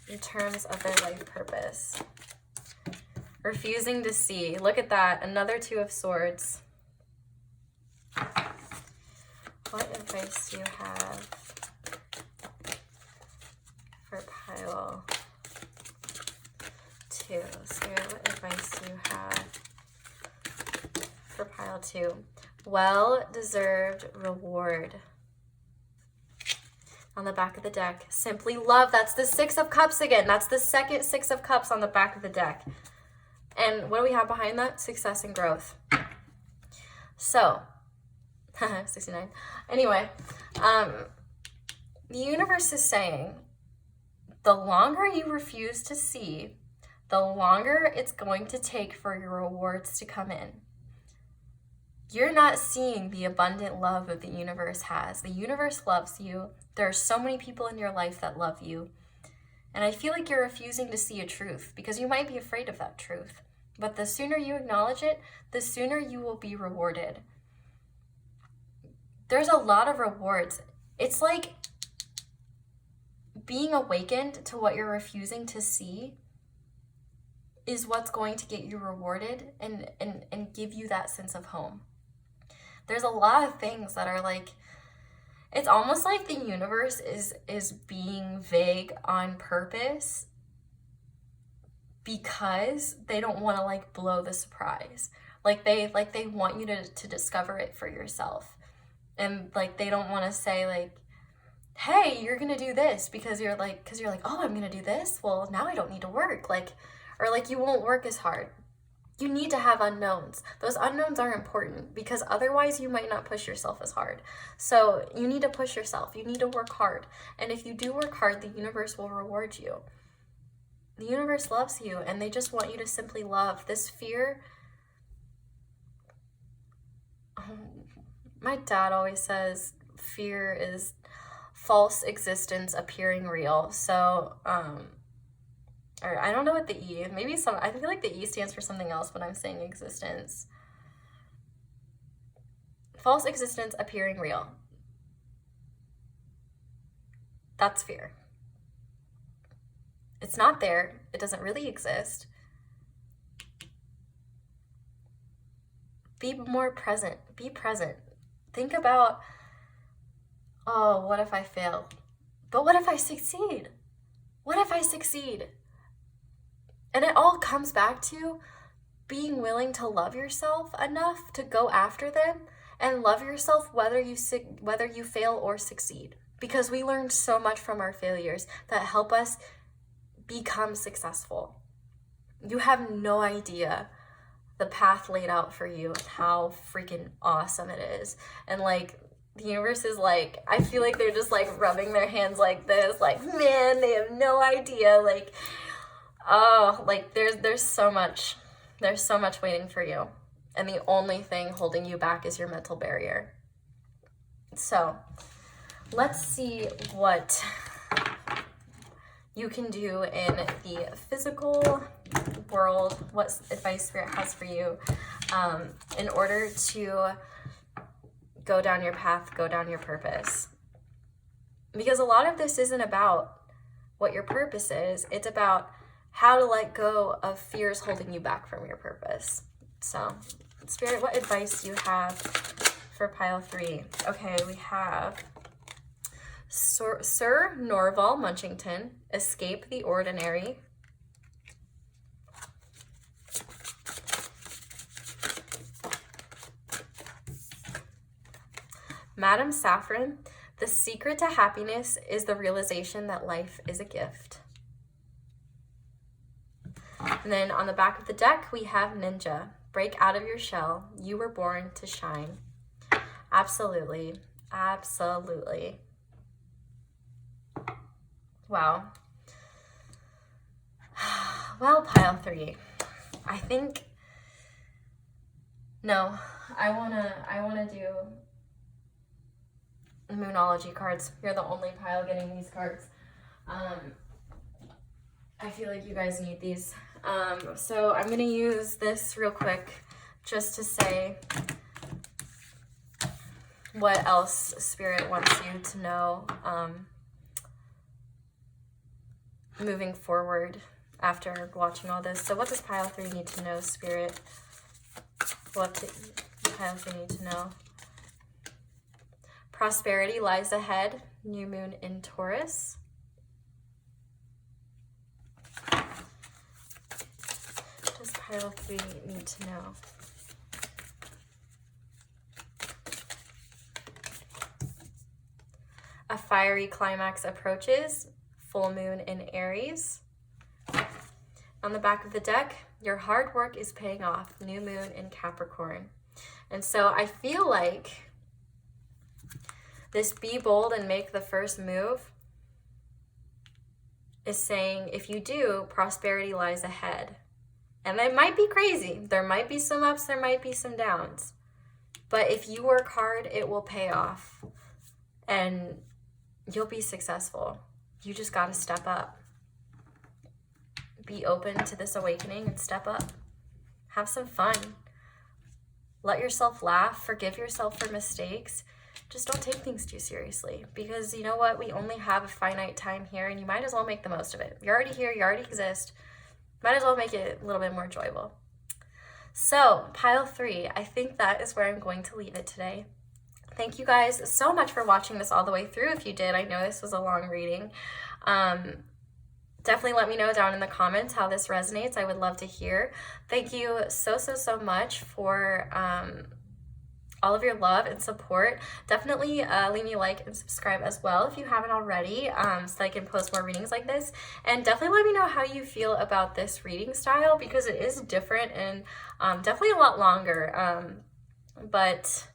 in terms of their life purpose? Refusing to see. Look at that. Another 2 of Swords. What advice do you have for pile 2? Spirit, what advice do you have for pile 2? Well-deserved reward. On the back of the deck, simply love. That's the 6 of Cups again. That's the second 6 of Cups on the back of the deck. And what do we have behind that? Success and growth. So, 69. Anyway, the universe is saying, the longer you refuse to see, the longer it's going to take for your rewards to come in. You're not seeing the abundant love that the universe has. The universe loves you. There are so many people in your life that love you. And I feel like you're refusing to see a truth because you might be afraid of that truth. But the sooner you acknowledge it, the sooner you will be rewarded. There's a lot of rewards. It's like being awakened to what you're refusing to see is what's going to get you rewarded and give you that sense of home. There's a lot of things that are like, it's almost like the universe is being vague on purpose because they don't want to like blow the surprise. Like they want you to discover it for yourself. And like they don't want to say like, hey, you're gonna do this because you're like, oh, I'm gonna do this. Well, now I don't need to work. Like, or like you won't work as hard. You need to have unknowns. Those unknowns are important because otherwise you might not push yourself as hard. So you need to push yourself. You need to work hard. And if you do work hard, the universe will reward you. The universe loves you and they just want you to simply love. This fear, my dad always says fear is false existence appearing real. So, or I don't know what the E, maybe I feel like the E stands for something else when I'm saying existence. False existence appearing real. That's fear. It's not there. It doesn't really exist. Be more present. Be present. Think about, oh, what if I fail? But what if I succeed? What if I succeed? And it all comes back to being willing to love yourself enough to go after them and love yourself whether you fail or succeed. Because we learn so much from our failures that help us become successful. You have no idea the path laid out for you and how freaking awesome it is. And like the universe is like, I feel like they're just like rubbing their hands like this, like, man, they have no idea. Like, oh, like there's so much waiting for you. And the only thing holding you back is your mental barrier. So let's see what you can do in the physical world, what advice Spirit has for you in order to go down your path, go down your purpose. Because a lot of this isn't about what your purpose is. It's about how to let go of fears holding you back from your purpose. So, Spirit, what advice do you have for pile 3? Okay, we have Sir Norval Munchington, escape the ordinary. Madame Saffron, the secret to happiness is the realization that life is a gift. And then on the back of the deck, we have Ninja, break out of your shell. You were born to shine. Absolutely. Absolutely. Wow. Well, pile 3. I think, no, I wanna do Moonology cards. You're the only pile getting these cards. I feel like you guys need these. So I'm gonna use this real quick just to say what else Spirit wants you to know moving forward after watching all this. So what does pile 3 need to know, Spirit? What does pile 3 need to know? Prosperity lies ahead. New moon in Taurus. What does pile 3 need to know? A fiery climax approaches. Full moon in Aries. On the back of the deck, your hard work is paying off. New moon in Capricorn. And so I feel like this be bold and make the first move is saying, if you do, prosperity lies ahead. And that might be crazy. There might be some ups, there might be some downs. But if you work hard, it will pay off and you'll be successful. You just got to step up. Be open to this awakening and step up. Have some fun. Let yourself laugh. Forgive yourself for mistakes. Just don't take things too seriously, because you know what? We only have a finite time here, and you might as well make the most of it. You're already here. You already exist. Might as well make it a little bit more enjoyable. So, pile 3, I think that is where I'm going to leave it today. Thank you guys so much for watching this all the way through. If you did, I know this was a long reading. Definitely let me know down in the comments how this resonates. I would love to hear. Thank you so much for all of your love and support. Definitely leave me a like and subscribe as well if you haven't already, so I can post more readings like this. And definitely let me know how you feel about this reading style, because it is different and definitely a lot longer, but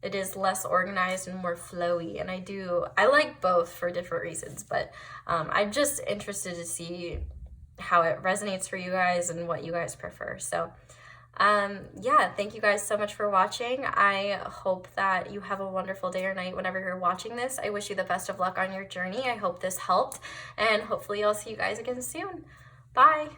it is less organized and more flowy. And I like both for different reasons, but I'm just interested to see how it resonates for you guys and what you guys prefer. So yeah, thank you guys so much for watching. I hope that you have a wonderful day or night whenever you're watching this. I wish you the best of luck on your journey. I hope this helped, and hopefully I'll see you guys again soon. Bye.